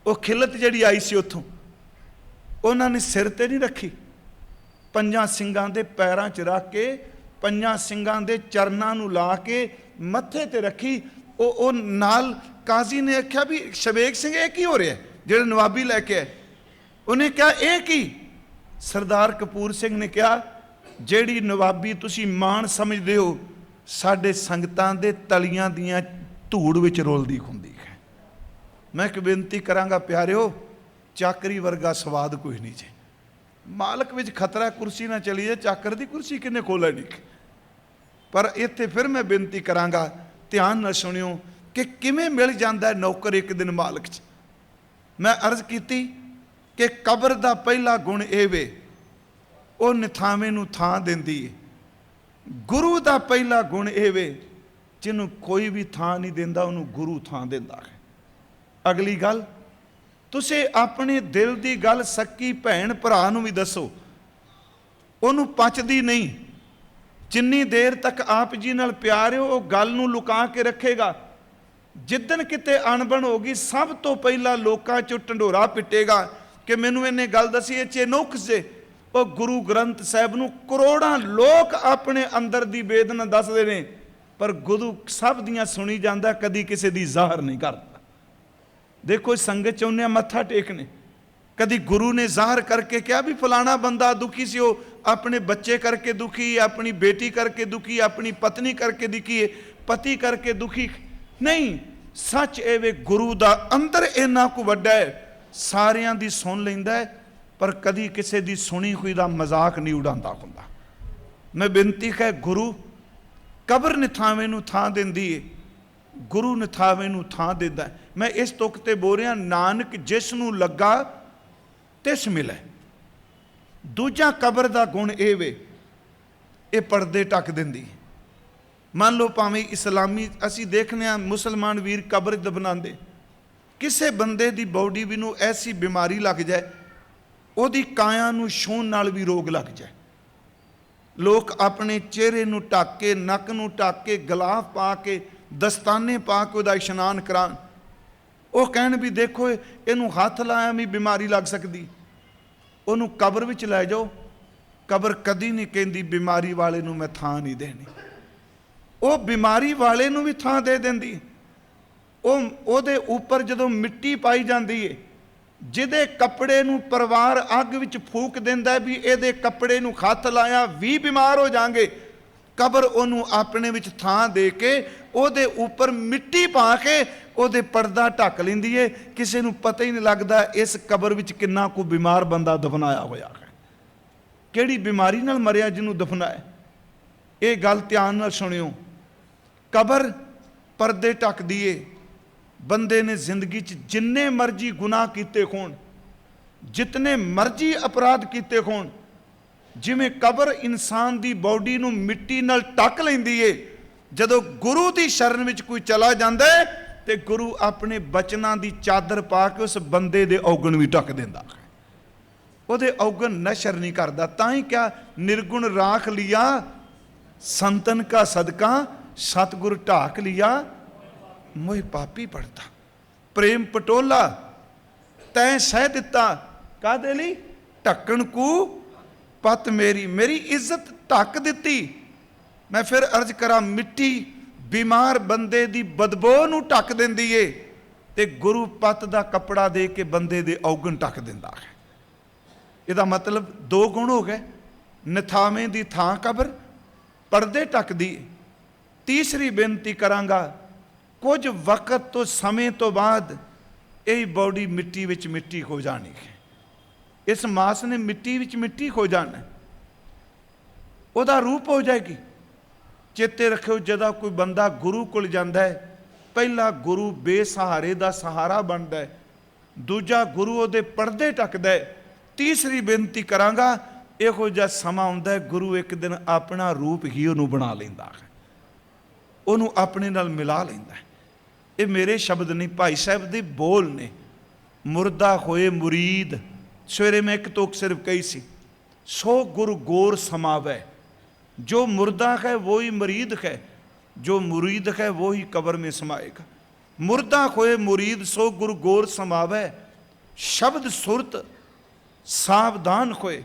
ਉਹ ਖਿਲਤ ਜਿਹੜੀ ਆਈ ਸੀ ਉੱਥੋਂ ਉਹਨਾਂ ਨੇ ਸਿਰ ਤੇ ਨਹੀਂ ਰੱਖੀ, 5 ਸਿੰਘਾਂ ਦੇ ਪੈਰਾਂ 'ਚ ਰੱਖ ਕੇ, 5 ਸਿੰਘਾਂ ਦੇ ਚਰਨਾਂ ਨੂੰ ਲਾ ਕੇ ਮੱਥੇ ਤੇ ਰੱਖੀ। ਉਹ ਨਾਲ ਕਾਜ਼ੀ ਨੇ ਆਖਿਆ ਵੀ ਸ਼ਬੇਗ ਸਿੰਘ ਇਹ ਕੀ ਹੋ ਰਿਹਾ ਜਿਹੜੇ ਨਵਾਬੀ ਲੈ ਕੇ ਆਏ? ਉਹਨੇ ਕਿਹਾ ਇਹ ਕੀ? ਸਰਦਾਰ ਕਪੂਰ ਸਿੰਘ ਨੇ ਕਿਹਾ ਜਿਹੜੀ ਨਵਾਬੀ ਤੁਸੀਂ ਮਾਣ ਸਮਝਦੇ ਹੋ, ਸਾਡੇ ਸੰਗਤਾਂ ਦੇ ਤਲੀਆਂ ਦੀਆਂ ਧੂੜ ਵਿੱਚ ਰੋਲਦੀ ਹੁੰਦੀ ਹੈ। ਮੈਂ ਇੱਕ ਬੇਨਤੀ ਕਰਾਂਗਾ ਪਿਆਰਿਓ, ਚਾਕਰੀ ਵਰਗਾ ਸਵਾਦ ਕੋਈ ਨਹੀਂ ਜੇ। ਮਾਲਕ ਵਿੱਚ ਖਤਰਾ ਕੁਰਸੀ ਨਾ ਚਲੀ ਜਾਏ, ਚਾਕਰ ਦੀ ਕੁਰਸੀ ਕਿੰਨੇ ਖੋਹ ਲੈਣੀ। ਪਰ ਇੱਥੇ ਫਿਰ ਮੈਂ ਬੇਨਤੀ ਕਰਾਂਗਾ, ਧਿਆਨ ਨਾਲ ਸੁਣਿਓ ਕਿ ਕਿਵੇਂ ਮਿਲ ਜਾਂਦਾ ਨੌਕਰ ਇੱਕ ਦਿਨ ਮਾਲਕ 'ਚ। ਮੈਂ ਅਰਜ਼ ਕੀਤੀ ਕਿ ਕਬਰ ਦਾ ਪਹਿਲਾ ਗੁਣ ਇਹ ਵੇ, ਉਹ ਨਿਥਾਵੇਂ ਨੂੰ ਥਾਂ ਦਿੰਦੀ ਹੈ। ਗੁਰੂ ਦਾ ਪਹਿਲਾ ਗੁਣ ਇਹ ਵੇ, ਜਿਹਨੂੰ ਕੋਈ ਵੀ ਥਾਂ ਨਹੀਂ ਦਿੰਦਾ ਉਹਨੂੰ ਗੁਰੂ ਥਾਂ ਦਿੰਦਾ ਹੈ। ਅਗਲੀ ਗੱਲ, ਤੁਸੀਂ ਆਪਣੇ ਦਿਲ ਦੀ ਗੱਲ ਸੱਕੀ ਭੈਣ ਭਰਾ ਨੂੰ ਵੀ ਦੱਸੋ, ਉਹਨੂੰ ਪਚਦੀ ਨਹੀਂ। ਜਿੰਨੀ ਦੇਰ ਤੱਕ ਆਪ ਜੀ ਨਾਲ ਪਿਆਰ ਹੈ ਉਹ ਗੱਲ ਨੂੰ ਲੁਕਾ ਕੇ ਰੱਖੇਗਾ। ਜਿੱਦਣ ਕਿਤੇ ਅਣਬਣ ਹੋਗੀ, ਸਭ ਤੋਂ ਪਹਿਲਾਂ ਲੋਕਾਂ 'ਚੋਂ ਢੰਡੋਰਾ ਪਿੱਟੇਗਾ ਕਿ ਮੈਨੂੰ ਇਹਨੇ ਗੱਲ ਦੱਸੀ, ਇਹ 'ਚ ਨੁਕਸ ਜੇ। ਉਹ ਗੁਰੂ ਗ੍ਰੰਥ ਸਾਹਿਬ ਨੂੰ ਕਰੋੜਾਂ ਲੋਕ ਆਪਣੇ ਅੰਦਰ ਦੀ ਵੇਦਨਾ ਦੱਸਦੇ ਨੇ, ਪਰ ਗੁਰੂ ਸਭ ਦੀਆਂ ਸੁਣੀ ਜਾਂਦਾ, ਕਦੀ ਕਿਸੇ ਦੀ ਜ਼ਾਹਰ ਨਹੀਂ ਕਰਦਾ। ਦੇਖੋ ਸੰਗਤ ਚ ਉਹਨੇ ਮੱਥਾ ਟੇਕਨੇ, ਕਦੀ ਗੁਰੂ ਨੇ ਜ਼ਾਹਰ ਕਰਕੇ ਕਿਹਾ ਵੀ ਫਲਾਣਾ ਬੰਦਾ ਦੁਖੀ ਸੀ, ਉਹ ਆਪਣੇ ਬੱਚੇ ਕਰਕੇ ਦੁਖੀ, ਆਪਣੀ ਬੇਟੀ ਕਰਕੇ ਦੁਖੀ, ਆਪਣੀ ਪਤਨੀ ਕਰਕੇ ਦੁਖੀ, ਪਤੀ ਕਰਕੇ ਦੁਖੀ ਨਹੀਂ। ਸੱਚ ਇਹ ਵੇ ਗੁਰੂ ਦਾ ਅੰਦਰ ਇੰਨਾ ਕੁ ਵੱਡਾ ਹੈ, ਸਾਰਿਆਂ ਦੀ ਸੁਣ ਲੈਂਦਾ ਹੈ, ਪਰ ਕਦੀ ਕਿਸੇ ਦੀ ਸੁਣੀ ਹੋਈ ਦਾ ਮਜ਼ਾਕ ਨਹੀਂ ਉਡਾਉਂਦਾ ਹੁੰਦਾ। ਮੈਂ ਬੇਨਤੀ ਹੈ, ਗੁਰੂ ਕਬਰ ਨਿਥਾਵੇਂ ਨੂੰ ਥਾਂ ਦਿੰਦੀ ਹੈ, ਗੁਰੂ ਨਿਥਾਵੇਂ ਨੂੰ ਥਾਂ ਦਿੰਦਾ। ਮੈਂ ਇਸ ਤੁਕ ਤੇ ਬੋਲ ਰਿਹਾ, ਨਾਨਕ ਜਿਸ ਨੂੰ ਲੱਗਾ ਤਿਸ ਮਿਲੇ। ਦੂਜਾ ਕਬਰ ਦਾ ਗੁਣ ਇਹ ਵੇ, ਇਹ ਪਰਦੇ ਢੱਕ ਦਿੰਦੀ। ਮੰਨ ਲਓ ਭਾਵੇਂ ਇਸਲਾਮੀ ਅਸੀਂ ਦੇਖਦੇ ਹਾਂ ਮੁਸਲਮਾਨ ਵੀਰ ਕਬਰ ਦਫਨਾਉਂਦੇ, ਕਿਸੇ ਬੰਦੇ ਦੀ ਬੋਡੀ ਵੀ ਨੂੰ ਐਸੀ ਬਿਮਾਰੀ ਲੱਗ ਜਾਏ, ਉਹਦੀ ਕਾਇਆ ਨੂੰ ਛੂਹਣ ਨਾਲ ਵੀ ਰੋਗ ਲੱਗ ਜਾਏ, ਲੋਕ ਆਪਣੇ ਚਿਹਰੇ ਨੂੰ ਢੱਕ ਕੇ, ਨੱਕ ਨੂੰ ਢੱਕ ਕੇ, ਗਲਾਫ ਪਾ ਕੇ, ਦਸਤਾਨੇ ਪਾ ਕੇ ਉਹਦਾ ਇਸ਼ਨਾਨ ਕਰਾਉਣ। ਉਹ ਕਹਿਣ ਵੀ ਦੇਖੋ ਇਹਨੂੰ ਹੱਥ ਲਾਇਆ ਵੀ ਬਿਮਾਰੀ ਲੱਗ ਸਕਦੀ। ਉਹਨੂੰ ਕਬਰ ਵਿੱਚ ਲੈ ਜਾਓ, ਕਬਰ ਕਦੀ ਨਹੀਂ ਕਹਿੰਦੀ ਬਿਮਾਰੀ ਵਾਲੇ ਨੂੰ ਮੈਂ ਥਾਂ ਨਹੀਂ ਦੇਣੀ। ਉਹ ਬਿਮਾਰੀ ਵਾਲੇ ਨੂੰ ਵੀ ਥਾਂ ਦੇ ਦਿੰਦੀ। ਉਹਦੇ ਉੱਪਰ ਜਦੋਂ ਮਿੱਟੀ ਪਾਈ ਜਾਂਦੀ ਹੈ, ਜਿਹਦੇ ਕੱਪੜੇ ਨੂੰ ਪਰਿਵਾਰ ਅੱਗ ਵਿੱਚ ਫੂਕ ਦਿੰਦਾ ਵੀ ਇਹਦੇ ਕੱਪੜੇ ਨੂੰ ਹੱਥ ਲਾਇਆ ਵੀ ਬਿਮਾਰ ਹੋ ਜਾਣਗੇ, ਕਬਰ ਉਹਨੂੰ ਆਪਣੇ ਵਿੱਚ ਥਾਂ ਦੇ ਕੇ ਉਹਦੇ ਉੱਪਰ ਮਿੱਟੀ ਪਾ ਕੇ ਉਹਦੇ ਪਰਦਾ ਢੱਕ ਲੈਂਦੀ ਏ। ਕਿਸੇ ਨੂੰ ਪਤਾ ਹੀ ਨਹੀਂ ਲੱਗਦਾ ਇਸ ਕਬਰ ਵਿੱਚ ਕਿੰਨਾ ਕੁ ਬਿਮਾਰ ਬੰਦਾ ਦਫਨਾਇਆ ਹੋਇਆ ਹੈ, ਕਿਹੜੀ ਬਿਮਾਰੀ ਨਾਲ ਮਰਿਆ ਜਿਹਨੂੰ ਦਫਨਾਇਆ। ਇਹ ਗੱਲ ਧਿਆਨ ਨਾਲ ਸੁਣਿਓ, ਕਬਰ ਪਰਦੇ ਢੱਕਦੀ ਏ। ਬੰਦੇ ਨੇ ਜ਼ਿੰਦਗੀ 'ਚ ਜਿੰਨੇ ਮਰਜ਼ੀ ਗੁਨਾਹ ਕੀਤੇ ਹੋਣ, ਜਿਤਨੇ ਮਰਜ਼ੀ ਅਪਰਾਧ ਕੀਤੇ ਹੋਣ, ਜਿਵੇਂ ਕਬਰ ਇਨਸਾਨ ਦੀ ਬੋਡੀ ਨੂੰ ਮਿੱਟੀ ਨਾਲ ਢੱਕ ਲੈਂਦੀ ਏ, ਜਦੋਂ ਗੁਰੂ ਦੀ ਸ਼ਰਨ ਵਿੱਚ ਕੋਈ ਚਲਾ ਜਾਂਦਾ ਹੈ ਤੇ ਗੁਰੂ ਆਪਣੇ ਬਚਨਾਂ ਦੀ ਚਾਦਰ ਪਾ ਕੇ ਉਸ ਬੰਦੇ ਦੇ ਔਗਣ ਵੀ ਢੱਕ ਦਿੰਦਾ ਹੈ, ਉਹਦੇ ਔਗਣ ਨਸ਼ਰ ਨਹੀਂ ਕਰਦਾ। ਤਾਂ ਹੀ ਕਿਹਾ ਨਿਰਗੁਣ ਰਾਖ ਲਿਆ ਸੰਤਨ ਕਾ ਸਦਕਾ, ਸਤਿਗੁਰ ਢਾਕ ਲਿਆ ਮੋਹਿ ਪਾਪੀ ਪੜਤਾ। ਪ੍ਰੇਮ ਪਟੋਲਾ ਤੈਂ ਸਹਿ ਦਿੱਤਾ, ਕਾਹਦੇ ਲਈ? ਢੱਕਣ ਕੂ ਪਤ ਮੇਰੀ, ਮੇਰੀ ਇੱਜ਼ਤ ਢੱਕ ਦਿੱਤੀ। ਮੈਂ ਫਿਰ ਅਰਜ਼ ਕਰਾਂ, ਮਿੱਟੀ ਬਿਮਾਰ ਬੰਦੇ ਦੀ ਬਦਬੂ ਨੂੰ ਢੱਕ ਦਿੰਦੀ ਏ, ਤੇ ਗੁਰੂ ਪਤ ਦਾ ਕੱਪੜਾ ਦੇ ਕੇ ਬੰਦੇ ਦੇ ਔਗਣ ਢੱਕ ਦਿੰਦਾ ਹੈ। ਇਹਦਾ ਮਤਲਬ ਦੋ ਗੁਣ ਹੋ ਗਏ, ਨਿਥਾਵੇਂ ਦੀ ਥਾਂ ਕਬਰ, ਪਰਦੇ ਢੱਕਦੀ। ਤੀਸਰੀ ਬੇਨਤੀ ਕਰਾਂਗਾ, ਕੁਝ ਵਕਤ ਤੋਂ ਸਮੇਂ ਤੋਂ ਬਾਅਦ ਇਹ ਬੋਡੀ ਮਿੱਟੀ ਵਿੱਚ ਮਿੱਟੀ ਹੋ ਜਾਣੀ ਹੈ, ਇਸ ਮਾਸ ਨੇ ਮਿੱਟੀ ਵਿੱਚ ਮਿੱਟੀ ਹੋ ਜਾਣਾ, ਉਹਦਾ ਰੂਪ ਹੋ ਜਾਏਗੀ। ਚੇਤੇ ਰੱਖਿਓ, ਜਦੋਂ ਕੋਈ ਬੰਦਾ ਗੁਰੂ ਕੋਲ ਜਾਂਦਾ ਹੈ, ਪਹਿਲਾ ਗੁਰੂ ਬੇਸਹਾਰੇ ਦਾ ਸਹਾਰਾ ਬਣਦਾ ਹੈ, ਦੂਜਾ ਗੁਰੂ ਉਹਦੇ ਪਰਦੇ ਢੱਕਦਾ ਹੈ। ਤੀਸਰੀ ਬੇਨਤੀ ਕਰਾਂਗਾ, ਇਹੋ ਜਿਹਾ ਸਮਾਂ ਆਉਂਦਾ ਹੈ, ਗੁਰੂ ਇੱਕ ਦਿਨ ਆਪਣਾ ਰੂਪ ਹੀ ਉਹਨੂੰ ਬਣਾ ਲੈਂਦਾ ਹੈ, ਉਹਨੂੰ ਆਪਣੇ ਨਾਲ ਮਿਲਾ ਲੈਂਦਾ ਹੈ। ਇਹ ਮੇਰੇ ਸ਼ਬਦ ਨਹੀਂ, ਭਾਈ ਸਾਹਿਬ ਦੇ ਬੋਲ ਨੇ। ਮੁਰਦਾ ਹੋਏ ਮੁਰੀਦ, ਸਵੇਰੇ ਮੈਂ ਇੱਕ ਤੋਕ ਸਿਰਫ ਕਹੀ ਸੀ, ਸੋ ਗੁਰੂ ਗੋਰ ਸਮਾਵੈ। ਜੋ मुर्दा है वही मुरीद है, जो मुरीद है वही कब्र में समाएगा। मुर्दा खोए मुरीद सो गुरु गोर समावै, शब्द सुरत सावधान खोए,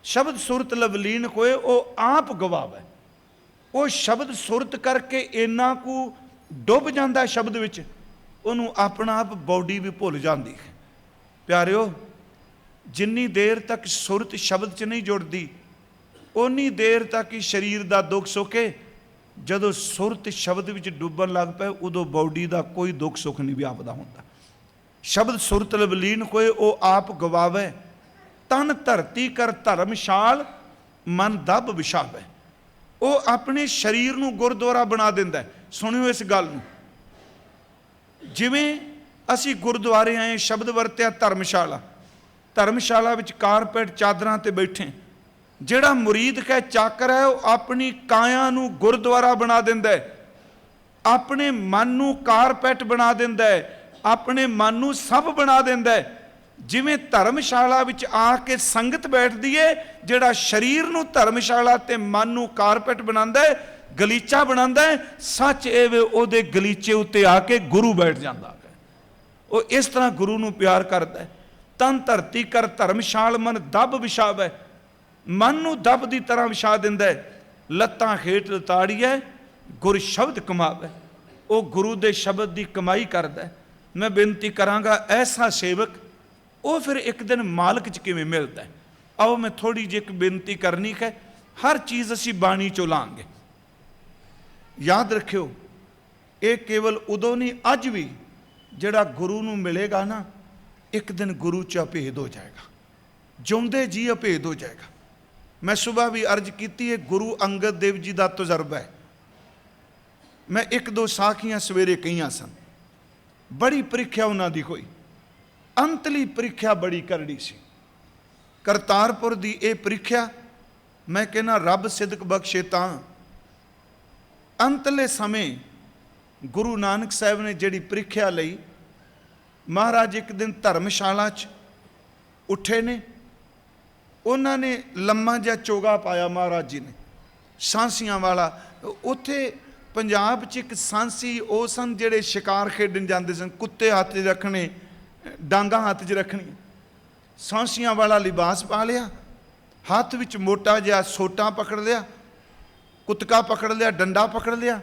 शब्द सुरत लवलीन खोए वो आप गवावै। वो शब्द सुरत करके इन्ना को डुब जाता है शब्द विच, उन्होंने अपना आप बॉडी भी भुल जाती है। प्यारिओ, जिन्नी देर तक सुरत शब्द च नहीं जुड़ती, उन्नी देर तक ही शरीर का दुख सुखे। जदों सुरत शब्द विच डुबन लग पे, उदों बॉडी का कोई दुख सुख नहीं व्यापदा होंदा। शब्द सुरत लवलीन होए वो आप गवावे, तन धरती कर धर्मशाल मन दब विछावे। वो अपने शरीर नूं गुरद्वारा बना दिंदा है। सुनियो इस गल नूं, जिवें असी गुरद्वारे आए, शब्द वरत्या धर्मशाला, धर्मशाला विच कारपेट चादरां ते बैठे। ਜਿਹੜਾ ਮੁਰੀਦ ਕਹੇ ਚਾਕਰ ਹੈ, ਉਹ ਆਪਣੀ ਕਾਇਆ ਨੂੰ ਗੁਰਦੁਆਰਾ ਬਣਾ ਦਿੰਦਾ ਹੈ, ਆਪਣੇ ਮਨ ਨੂੰ ਕਾਰਪੈਟ ਬਣਾ ਦਿੰਦਾ ਹੈ, ਆਪਣੇ ਮਨ ਨੂੰ ਸਭ ਬਣਾ ਦਿੰਦਾ ਹੈ। ਜਿਵੇਂ ਧਰਮਸ਼ਾਲਾ ਵਿੱਚ ਆ ਕੇ ਸੰਗਤ ਬੈਠਦੀ ਹੈ, ਜਿਹੜਾ ਸਰੀਰ ਨੂੰ ਧਰਮਸ਼ਾਲਾ ਤੇ ਮਨ ਨੂੰ ਕਾਰਪੈਟ ਬਣਾਉਂਦਾ ਹੈ, ਗਲੀਚਾ ਬਣਾਉਂਦਾ ਹੈ, ਸੱਚ ਇਹ ਵੇ ਉਹਦੇ ਗਲੀਚੇ ਉੱਤੇ ਆ ਕੇ ਗੁਰੂ ਬੈਠ ਜਾਂਦਾ ਹੈ। ਉਹ ਇਸ ਤਰ੍ਹਾਂ ਗੁਰੂ ਨੂੰ ਪਿਆਰ ਕਰਦਾ ਹੈ। ਤਨ ਧਰਤੀ ਕਰ ਧਰਮਸ਼ਾਲ ਮਨ ਦਬ ਵਿਛਾਵੇ, मन नूं दब की तरह विछा दिंदा है। लत्तां हेठ लताड़िए गुर शब्द कमावे, वो गुरु के शब्द की कमाई करता है। मैं बेनती करांगा, ऐसा सेवक वो फिर एक दिन मालक च किवें मिलता है। आओ मैं थोड़ी जी एक बेनती करनी है, हर चीज़ असी बाणी चो लांगे। याद रखियो, ये केवल उदों नहीं, अज भी जिहड़ा गुरु नूं मिलेगा ना, एक दिन गुरु च अभेद हो जाएगा, जिउंदे जी अभेद हो जाएगा। मैं सुबह भी अर्ज की है, गुरु अंगद देव जी का तजर्बा है। मैं एक दो साखियां सवेरे कही सन, बड़ी प्रीख्या उन्होंने होई, अंतली प्रीख्या बड़ी करड़ी सी। करतारपुर की यह प्रीख्या मैं कहना रब सिदक बख्शे, तां अंतले समय गुरु नानक साहब ने जिहड़ी प्रीख्या लई, महाराज एक दिन धर्मशाला च उठे ने, उन्होंने लम्मा जिहा चोगा पाया महाराज जी ने, सांसियां वाला। उत्थे पंजाब च एक सांसी वो सन जिहड़े शिकार खेडन जाते सन, कुत्ते हाथ च रखने, डांगा हाथ च रखनी, सांसियां वाला लिबास पा लिया, हाथ विच मोटा जिहा सोटा पकड़ लिया, कुतका पकड़ लिया, डंडा पकड़ लिया,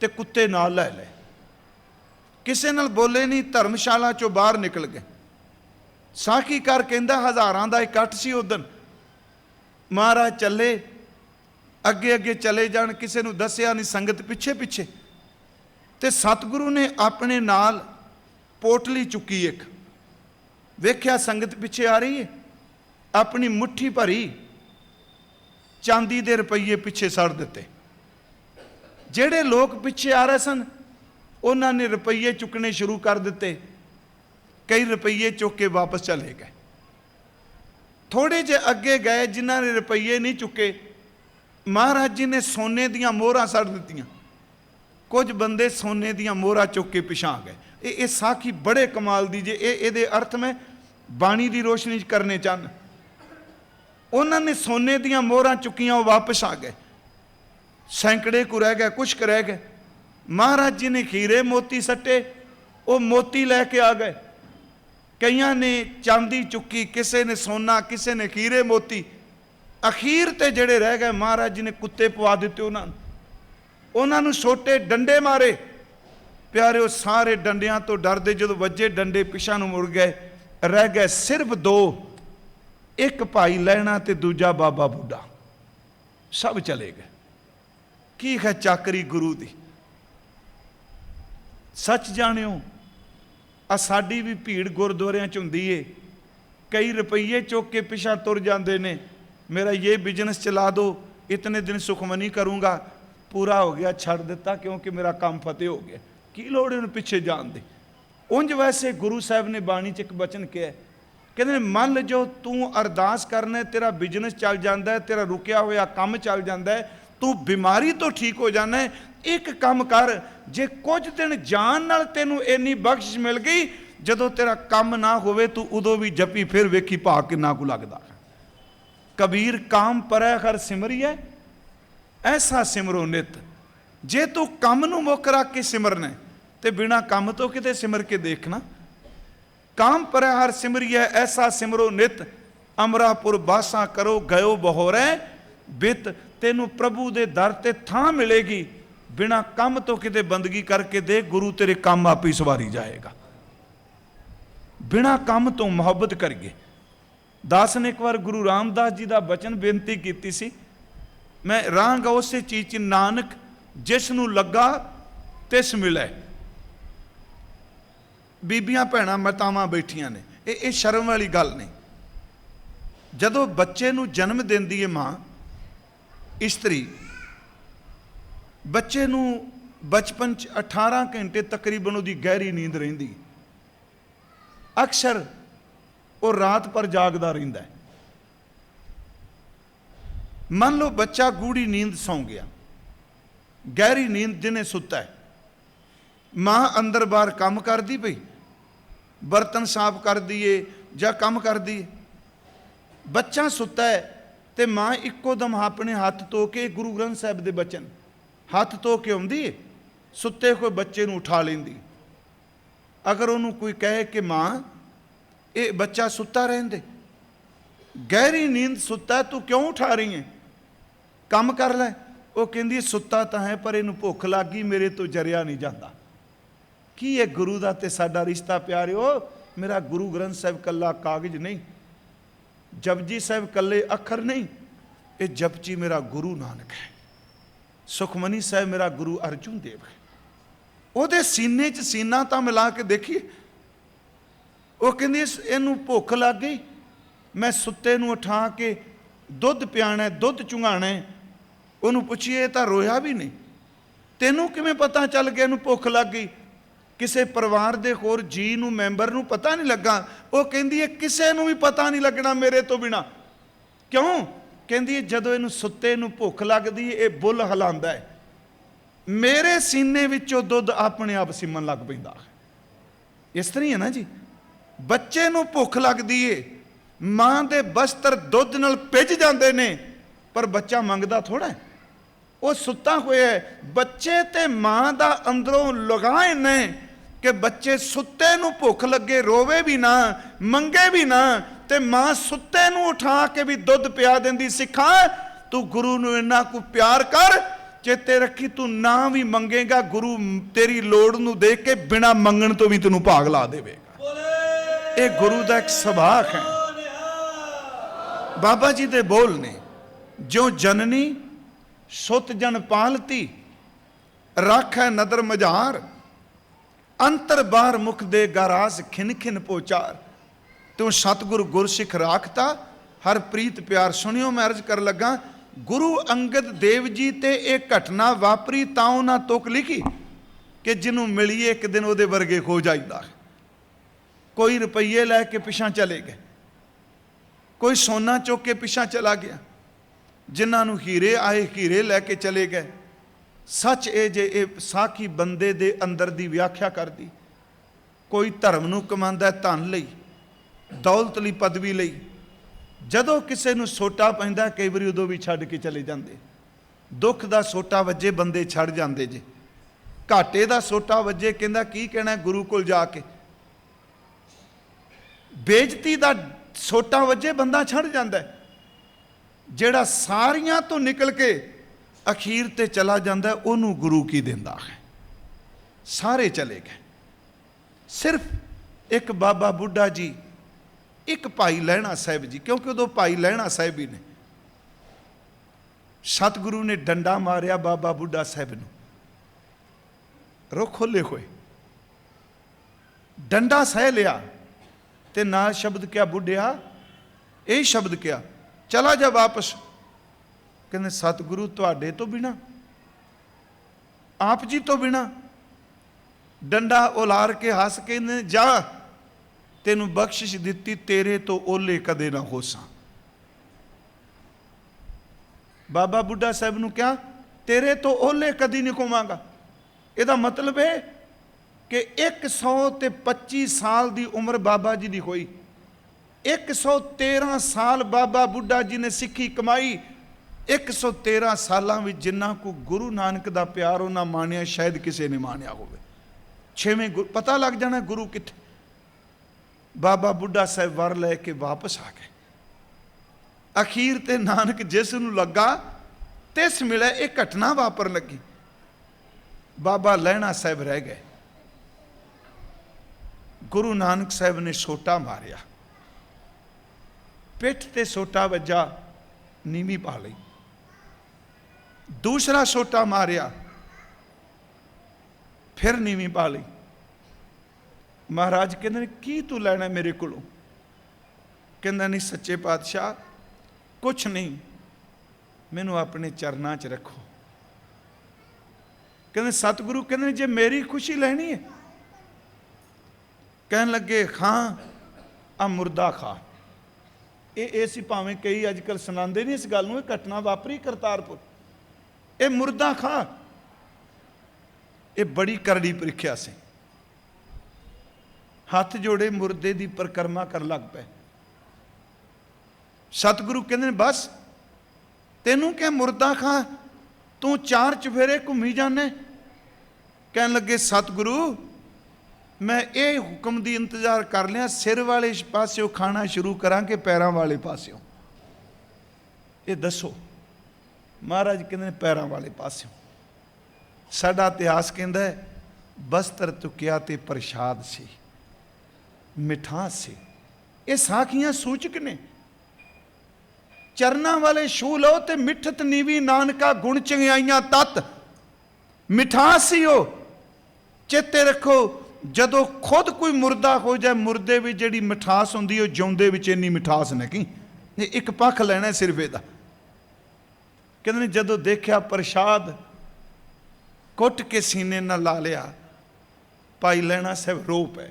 ते कुत्ते नाल लै लए। किसे नाल बोले नहीं, धर्मशाला चों बाहर निकल गए। साखीकार कहंदा हज़ारां दा इकट्ठ सी उदन, महाराज चले, अगे अगे चले जान, किसी नूं दसिया नहीं, संगत पिछे पिछे। ते सतगुरु ने अपने नाल पोटली चुकी, एक वेख्या संगत पिछे आ रही है, अपनी मुट्ठी भरी चांदी दे रुपये पिछे सड़ दिते। जेड़े लोग पिछे आ रहे सन, उन्होंने रुपये चुकने शुरू कर दिते, कई रुपये चुक के वापस चले गए। थोड़े जे अगे गए, जिन्होंने रुपये नहीं चुके, महाराज जी ने सोने दियां मोहरां सड़ दित्तियां। कुछ बंदे सोने दियां मोहरां चुक के पिछां आ गए। ये साखी बड़े कमाल दी जे ये अर्थ में बाणी की रोशनी करने चाहन। उन्होंने सोने दियां मोहरां चुकियां, वो वापस आ गए। सैकड़े को रह गए, कुछ रह गए। महाराज जी ने हीरे मोती सट्टे, वो मोती लैके आ गए। कईयां ने चांदी चुकी, किसी ने सोना, किसी ने हीरे मोती। अखीर ते जड़े रह गए महाराज जी ने कुत्ते पवा दिते उन्होंने छोटे डंडे मारे। प्यारे सारे डंडियां तो डरदे जो वजे डंडे पिछा नूं मुड़ गए। रह गए सिर्फ दो, एक भाई लैना ते दूजा बाबा बूढ़ा। सब चले गए। की है चाकरी गुरु दी। सच जानियो आ साडी भी भीड़ गुरद्वारियां च हुंदी है। कई रुपये चुक के पिछा तुर जाते ने, मेरा ये बिजनेस चला दो, इतने दिन सुखमनी करूँगा, पूरा हो गया छड़ दिता क्योंकि मेरा काम फतेह हो गया। की लोड़ उन्हें पिछे जान दी। उंज वैसे गुरु साहब ने बाणी च एक बचन किया, कहते मन जो तू अरदास करना, तेरा बिजनेस चल जाता है, तेरा रुकिया होया काम चल जाता है, तू बीमारी तो ठीक हो जाना है। एक काम कर, जे कुछ दिन जान नाल तेनू इन्नी बख्शिश मिल गई, जदों तेरा काम ना होवे तू उदों भी जपी फिर वेखी भाग किन्ना को लगदा। कबीर काम परै हर सिमरिए, ऐसा सिमरो नित। जे तू काम नू मुख रख के सिमरना ते बिना काम तो किते सिमर के देखना। काम परै हर सिमरिए, ऐसा सिमरो नित। अमरापुर बासा करो गयो बहोरे बित। तेनू प्रभु दे दर ते थां मिलेगी। बिना काम तो किते बंदगी करके दे, गुरु तेरे काम आप ही सवारी जाएगा। बिना काम तो मुहब्बत करिए। दास ने एक बार गुरु रामदास जी का बचन बेनती की सी, मैं रहांगा उस चीज़ च नानक जिसनू लगा तिस मिले। बीबियां भैणां मातावां बैठियां ने, ये शर्म वाली गल नहीं। जदों बच्चे नू जन्म देंदी है मां इस्त्री, बच्चे नू बचपन 18 घंटे तकरीबन उसकी गहरी नींद रहिंदी। अक्सर वो रात पर जागदा रहिंदा है। मान लो बच्चा गूढ़ी नींद सौ गया, गहरी नींद जिन्हें सुता है, मां अंदर बाहर काम कर दी पई, बर्तन साफ कर दिए या काम कर दिए। बच्चा सुता है तो मां इक्को दम अपने हाथ धो के, गुरु ग्रंथ साहब के बचन, हाथ धो के आउंदी है, सुते कोई बच्चे नूं उठा लेंदी। अगर उन्होंने कोई कहे कि मां ये बच्चा सुता रहंदे, गहरी नींद सुता है, तू क्यों उठा रही है, काम कर लै। वो कहंदी सुता तो है पर इनू भुख लग गई, मेरे तो जरिया नहीं जाता। की है गुरु का ते साडा रिश्ता प्यारिओ। मेरा गुरु ग्रंथ साहब कला कागज नहीं, जपजी साहब कले अखर नहीं, ये जपजी मेरा गुरु नानक है। सुखमनी साहब मेरा गुरु अर्जुन देव है। ਉਹਦੇ सीने च सीना तो मिला के देखिए। वो कहती इनू भुख लग गई, मैं सुते नूं उठा के दुध पियाना, दुध चुंगाना है। उन्होंने पुछिए तो रोया भी नहीं, तेनों किवें पता चल गया इनू भुख लग गई। किसी परिवार के होर जी नूं मैंबर नूं पता नहीं लगा। वो कहती है किसी नूं भी पता नहीं लगना मेरे तो बिना। क्यों? कहती है जदों इनू सुते नूं भुख लगदी है, ये बुल हिलांदा है, मेरे सीने विचों दुध अपने आप सिमन लग पैंदा। इस तरह है ना जी। बच्चे नूं भुख लगदी है, मां दे बस्तर दुध नाल भिज जांदे ने, पर बच्चा मंगदा थोड़ा है, वो सुता होया है। बच्चे ते मां दा अंदरों लगाए ने कि बच्चे सुते नूं भुख लगे रोवे भी ना, मंगे भी ना, ते मां सुते नूं उठा के भी दुध पिया देंदी। सिखा तू गुरु नूं इन्ना को प्यार कर, चेते रखी तू ना भी मंगेगा, गुरु तेरी लोड़ नूं देख के बिना मंगण तो भी तेनू भाग ला देवेगा। ये गुरु का एक सुभाग है। बाबा जी दे बोल ने, जो जननी सुत जन पालती, राख है नदर मजार, अंतर बाहर मुख दे गारास खिन खिन पोचार। तू सतगुरु गुरसिख राखता, हर प्रीत प्यार। सुनियो मैं अर्ज कर लगा, गुरु अंगद देव जी ते एक घटना वापरी तां उन्हां तुक लिखी कि जिन्हों मिलीए एक दिन उहदे वर्गे हो जाइदा। कोई रुपये लैके पिछा चले गए, कोई सोना चुक के पिछा चला गया, जिन्होंने हीरे आए हीरे लैके चले गए, सच ये जे ये साखी बंदे दे अंदर दी व्याख्या कर दी। कोई धर्म नूं कमांदा धन लई, दौलत लई, पदवी लई, जदों किसे नूं सोटा पैंदा कई वारी उदों भी छड्ड के चले जांदे। दुख दा सोटा वजे बंदे छड़ जांदे जे, घाटे दा सोटा वजे कहंदा की कहना गुरु कोल जाके, बेइज्जती दा सोटा वजे बंदा छड़ जांदा है। जिहड़ा सारियां तो निकल के अखीर ते चला जांदा उहनूं गुरु की दिंदा है। सारे चले गए, सिर्फ एक बाबा बुढ़ा जी, एक भाई लहणा साहिब जी, क्योंकि उदों भाई लहणा साहिब ही ने। सतगुरु ने डंडा मारिया बाबा बुढ़ा साहिब नूं, रुख खोले हुए, डंडा सह लिया ते नाल शब्द क्या बुढ़िया, यही शब्द क्या, चला जा वापस। कहते सतगुरु तुहाडे तो बिना, आप जी तो बिना। डंडा उलार के हस के जा, तेनू बख्शिश दिती, तेरे तो ओले कदे ना होसा। बाबा बुढ़ा साहब नूं क्या, तेरे तो ओले कदी नहीं होवांगा। ਇਹਦਾ मतलब है कि 125 साल की उम्र बाबा जी की होई, 113 साल बाबा बुढ़ा जी ने सिक्खी कमाई। 113 सालों में जिन्ना को गुरु नानक का प्यार उन्हें मानिया शायद किसी ने मानिया हो। 6वें गुरु पता लग जाना गुरु कित्थे। बाबा बुढ़ा साहब वर लैके वापस आ गए। अखीर ते नानक जिस नूं लगा तिस मिले एक घटना वापर लगी। बाबा लहणा साहब रह गए। गुरु नानक साहब ने सोटा मारिया, पिठ ते सोटा वजा, नीवी पा ली। दूसरा सोटा मारिया, फिर नीवी पा ली। महाराज कहते की तू लैना मेरे कोलों? कहता नहीं सच्चे पातशाह कुछ नहीं, मैनू अपने चरना च रखो। कहते सतगुरु कहते जे मेरी खुशी लेनी है, कहन लगे खां आ मुर्दा खा। ये सी भावें कई अजकल सुनाते नहीं इस गल नूं, घटना वापरी करतारपुर। ये मुर्दा खा, ये बड़ी करड़ी परीक्षा से। हाथ जोड़े मुर्दे की परिक्रमा कर लग पे। सतगुरु कहते बस तेनू क्या मुर्दा खा, तू 4 चफेरे घूमी जाने। कहन लगे सतगुरु मैं ये हुक्म की इंतजार कर लिया, सिर वाले पास्यों खाना शुरू करा कि पैरों वाले पास्यों? ये दसो। महाराज कहते पैरों वाले पास्यों। साडा इतिहास कहता है बस्तर तुकिया ते प्रसाद सी, मिठास सी। ये साखियां सूचक ने। चरना वाले छू लो तो मिठत नीवी नानका गुण चंगियाइयां तत मिठास सी। हो चेते रखो जदों खुद कोई मुर्दा हो जाए, मुर्दे भी जी मिठास होंदी है जिउंदे विच इन्नी मिठास नहीं। एक पख लेना सिर्फ इहदा। कहते जदों देखा प्रसाद कुट के सीने न ला लिया, भाई लहणा साहब रो पे।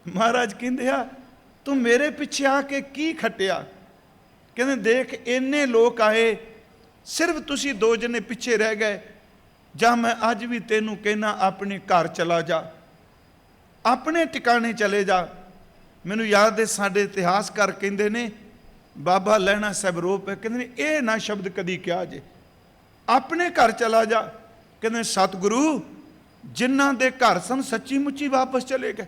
महाराज कहंदे आ तू मेरे पिछे आके की खटिया? कहते देख इन्ने लोग आए, सिर्फ तुसी 2 जने पिछे रह गए। जा मैं अज भी तेनू कहना अपने घर चला जा, अपने टिकाने चले जा। मैनू याद है साडे इतिहासकार कहंदे ने बाबा लहणा साहब रो पे, कहंदे ने ये ना शब्द कदी कहा जे, अपने घर चला जा। कहंदे सतगुरु जिन्हां दे घर सन सच्ची मुच्ची वापस चले गए,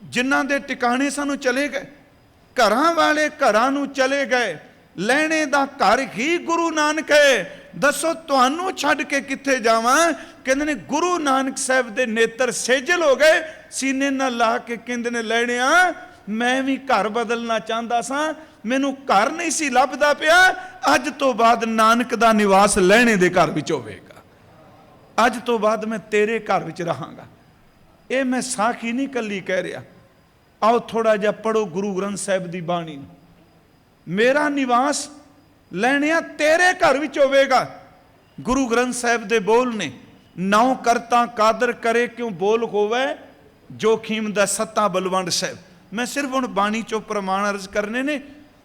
जिन्हां दे टिकाने सानू चले गए। घरां वाले घरां नू चले गए, लहणे दा घर ही गुरु नानक है। दसो तुहानू छड्ड के कित्थे जावां? कहंदे ने गुरु नानक साहब दे नेत्र सेजल हो गए, सीने नाल ला के कहंदे ने लहणिया मैं भी घर बदलना चाहता सा, मैनू घर नहीं सी लभदा पिया। अज तो बाद नानक दा निवास लहणे दे घर विच होवेगा। अज तो बाद मैं तेरे घर विच रहांगा। ये मैं साखी नहीं कली कह रहा। आओ थोड़ा जा पढ़ो गुरु ग्रंथ साहिब की बाणी। मेरा निवास लैणिया तेरे घर विच होवेगा। गुरु ग्रंथ साहिब दे बोल ने, नौ करता कादर करे क्यों बोल होवे, जोखिम दा सत्ता बलवंड साहिब। मैं सिर्फ हुण बाणी चो प्रमाण अर्ज करने ने,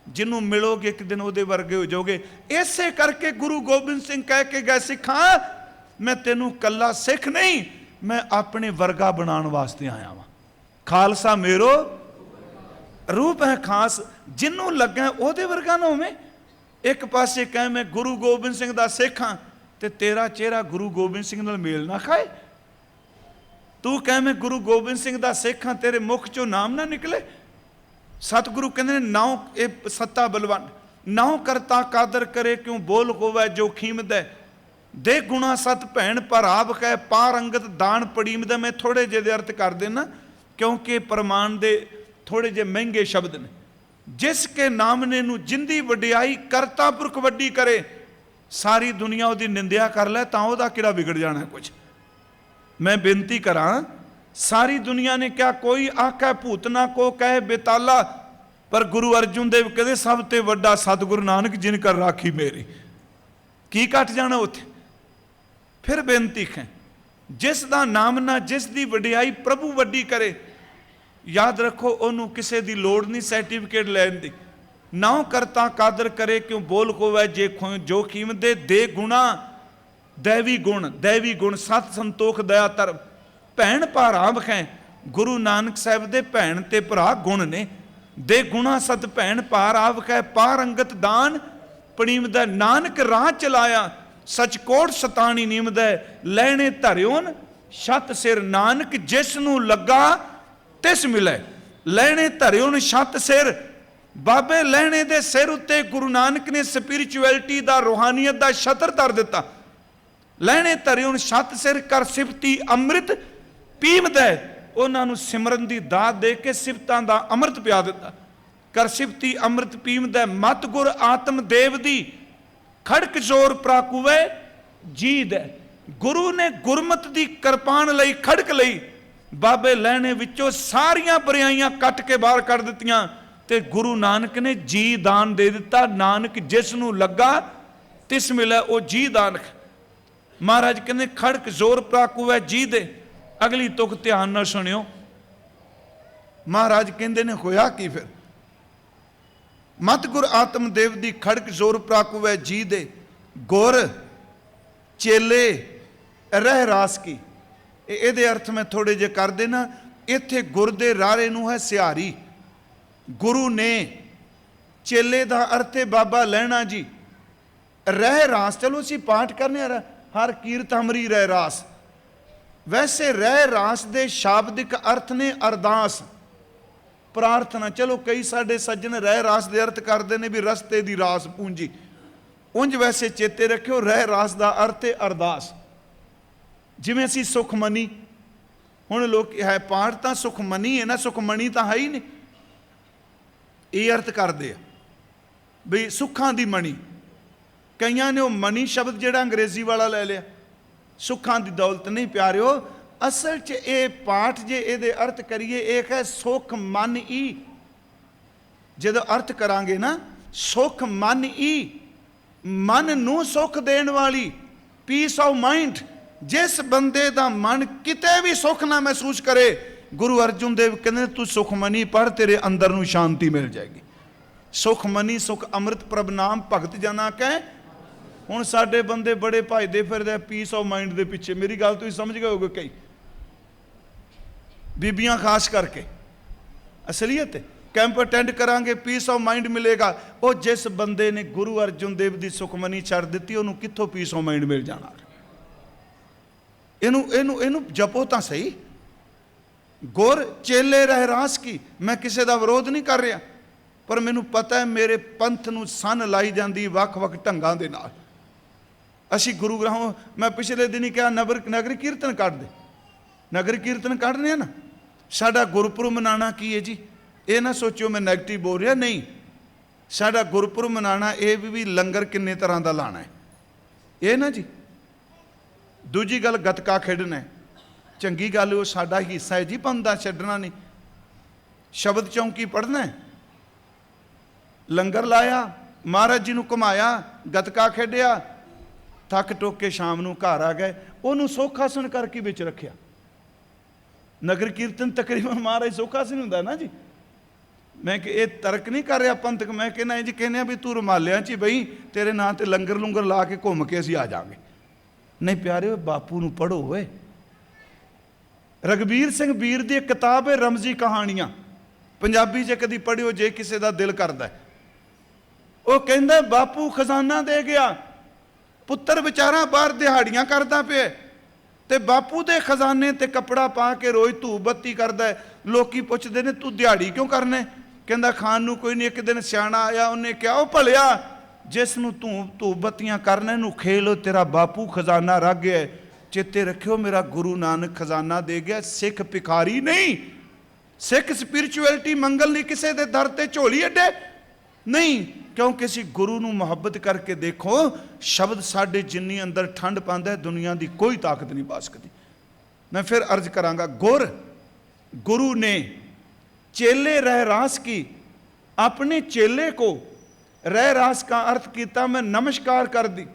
जिन्हों मिलोगे एक दिन उहदे वर्गे हो जाओगे। इसे करके गुरु गोबिंद सिंह कह के गए सिखा मैं तेनू कल्ला सिख नहीं, मैं अपने वर्गा बनाने वास्ते आया वां। खालसा मेरो रूप है खास, जिन्हों लगा ओहदे वर्गा ना होवे। एक पासे कह मैं गुरु गोबिंद सिंह दा सिख हाँ ते तेरा चेहरा गुरु गोबिंद सिंह नाल मेल ना खाए। तू कह मैं गुरु गोबिंद सिंह दा सिख हाँ, तेरे मुख चों नाम ना निकले। सतगुरु कहते ने नाउ ए सत्ता बलवान, नाउ करता कादर करे क्यों बोल होवे जो खीमद है। दे गुणा सत भैन पर आप कह पार अंगत दान पड़ीमद। मैं थोड़े जे अर्थ कर देना क्योंकि प्रमाण दे थोड़े जे महंगे शब्द ने। जिसके नाम ने नू जिंदी वडियाई करता पुरख वड्डी करे, सारी दुनिया उहदी निंदिया कर लै तां उहदा किहड़ा बिगड़ जाना है कुछ। मैं बेनती करा, सारी दुनिया ने क्या कोई आखै भूतना को कहे बेताला, पर गुरु अर्जुन देव कहते सब ते वड्डा सतगुरु नानक जिन कर राखी मेरी। की कट जाना उत्थे। फिर बेनती है, जिस दा नाम ना जिस दी वडियाई प्रभु वड्डी करे, याद रखो ओनू किसे दी लोड़ नहीं सर्टिफिकेट लैन दी। नाउ करता कादर करे क्यों बोल होवे जे जो कीमत दे गुणा दैवी गुण सत संतोख दया धर्म भैन भारा वखै। गुरु नानक साहब दे भैन ते भरा गुण ने। दे गुणा सत भैन भारा वखै पार अंगत दान पणीमद। नानक राह चलाया सचकोट सतानी नीमद। लैने धरियोन छत सिर नानक जिसनू लगा तिस मिले। लैने धरियोन छत सिर, बाबे लैने दे सिर उत्ते गुरु नानक ने स्पिरिचुअलिटी दा रूहानियत दा छतर धर दिता। लैने धरियोन छत सिर कर सिफती अमृत पीमद। उन्होंने सिमरन की दात दे के सिफतां दा अमृत पिया दिता। कर सिफती अमृत पीमद। मत गुर आत्म देव दी खड़क जोर प्राकुवे जीद। गुरु ने गुरमत दी कृपान लई खड़क लई। बाबे लैने विचों सारियां बुराइयां कट के बाहर कर दित्तियां ते गुरु नानक ने जी दान दे दिता। नानक जिसनू लगा तिस मिले, वो जी दान। महाराज कहते खड़क जोर प्राकुवे जी दे। अगली तुक ध्यान ना सुनियो। महाराज कहते ने होया की फिर। मत गुर आत्म देव दी खड़क जोर प्राकुवे जी दे। गुर चेले रह रास की। ਇਹਦੇ अर्थ मैं थोड़े जे कर देना। इत्थे गुर दे रारे नूं है सिहारी। गुरु ने चेले दा अर्थ है बाबा लैना जी। रह रास, चलो असीं पाठ करने हर कीरत हमरी रह रास। वैसे रह रास दे शाब्दिक अर्थ ने अरदास प्रार्थना। चलो कई साडे सज्जन रह रास दे अर्थ करते हैं भी रस्ते दी रास पूंजी। उंज वैसे चेते रखियो रह रास दा अर्थ है अरदास। जिमें असी सुखमनी, हुण लोग है पाठ तो सुखमनी है ना, सुखमनी तो है ही नहीं। ये अर्थ करते हैं बई सुखां दी मणी। कईयां ने वो मनी शब्द जिहड़ा अंग्रेजी वाला ले लिया। सुखां दी दौलत नहीं प्यारिओ। असल च ये पाठ जे ये अर्थ करिए एक है सुख मन ई। जदों अर्थ करांगे ना सुख मन ई, मन नूं सुख देण वाली पीस ऑफ माइंड। जिस बंदे दा मन किते भी सुख ना महसूस करे, गुरु अर्जुन देव कहते तू सुखमनी पढ़, तेरे अंदर नूं शांति मिल जाएगी। सुखमनी सुख अमृत प्रभ नाम भगत जना कह। हुण साडे बंदे बड़े भजदे फिरदे पीस ऑफ माइंड दे पिछे। मेरी गल तुसीं समझ गए होगे, कई बीबियां खास करके असलीयत कैंप अटेंड करांगे पीस ऑफ माइंड मिलेगा। वो जिस बंदे ने गुरु अर्जुन देव की सुखमनी छड़ दी, उन्होंने कित्थों पीस ऑफ माइंड मिल जाना। इनू जपो तो सही। गुर चेले रह रास की। मैं किसी का विरोध नहीं कर रहा, पर मैनू पता है मेरे पंथ नूं सन लाई जाती वख-वख ढंगां दे नाल। असी गुरु ग्रहों, मैं पिछले दिन ही कहा नगर कीर्तन कढ़ दे। नगर कीर्तन कढ़ने हैं ना। साडा गुरपुरब मनाना की है जी। ये ना सोचो मैं नैगेटिव बोल रहा, नहीं। साडा गुरपुरब मनाना ये भी लंगर किन्ने तरह का लाना है, ये ना जी। दूजी गल गतका खेडना है, चंगी गल वो साडा हिस्सा है जी, बंदा छड्डना नहीं। शब्द चौंकी पढ़ना है, लंगर लाया, महाराज जी नूं घुमाया, गतका खेडिया, थक टुक के शाम नूं घर आ गए। उन्होंने सोखासन करके विच रखिया। नगर कीर्तन तकरीबन महाराज सोखासन हुंदा ना जी। मैं कि ये तर्क नहीं कर रहा पंथक। मैं कहना जी कहने भी तू रुमालिया च बई, तेरे नां ते लंगर लुंगर ला के घूम के असीं आ जाएंगे। नहीं प्यारे बापू नूं पढ़ो वे। रघबीर सिंह बीर दी एक किताब है रमजी कहानियां, पंजाबी च कदी पढ़ियो जे किसी का दिल करदा। वो कहंदा बापू खजाना दे गया, पुत्तर बेचारा बाहर दिहाड़ियां करदा पिया ते बापू दे खजाने ते कपड़ा पा के रोज धूप बत्ती करदा है। लोकी पुछदे ने तू दिहाड़ी क्यों करने? कहंदा खान नूं कोई नहीं। एक दिन सियाणा आया, उन्हें कहा ओ भलिया जिस नूं तू धूप बत्तियां करने नूं खेल तेरा बापू खजाना रख गया। चेते रखियो मेरा गुरु नानक खजाना दे गया। सिख भिखारी नहीं, सिख स्पिरिचुअलिटी मंगल नहीं किसी के दर ते झोली अड्डे नहीं, क्योंकि असीं गुरु नूं मुहब्बत करके देखो शब्द साडे जिन्नी अंदर ठंड पांदा है दुनिया की कोई ताकत नहीं पा सकती। मैं फिर अर्ज करांगा, गुरु ने चेले रह रास की, अपने चेले को रह रास का अर्थ किया मैं नमस्कार कर दी,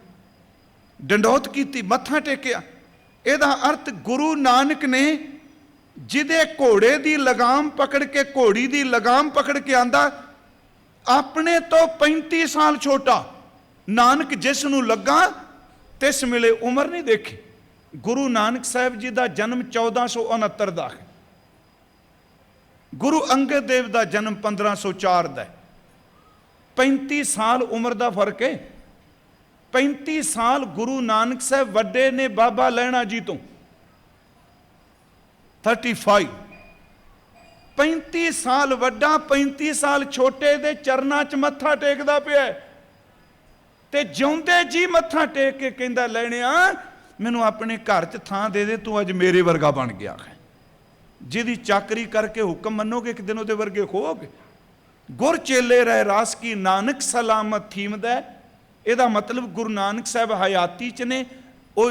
डंडौत की, मत्था टेकिया। ਇਹਦਾ अर्थ गुरु नानक ने जिदे घोड़े की लगाम पकड़ के घोड़ी की लगाम पकड़ के आंदा अपने तो 35 साल छोटा नानक जिस नूं लगा तिस मिले उम्र नहीं देखी। गुरु नानक साहब जी का जन्म 1469 का है, गुरु अंगद देव का जन्म 1504 का है। 35 साल उम्र का फर्क है। 35 साल गुरु नानक साहब वड्डे ने बाबा लैणा जी तो 35 35 साल वड्डा 35 साल छोटे दे चरना च मत्था टेकदा पिया ते जिउंदे जी मत्था टेक के कहंदा लैणिया मैनू अपने घर च थां दे दे, तू अज मेरे वर्गा बन गया है। जिहदी चाकरी करके हुक्म मनोगे एक दिन उहदे वर्गे खोओगे। गुर चेले रह रास की नानक सलामत थीमदा है। ਇਹਦਾ मतलब गुरु नानक साहब हयाती च ने वो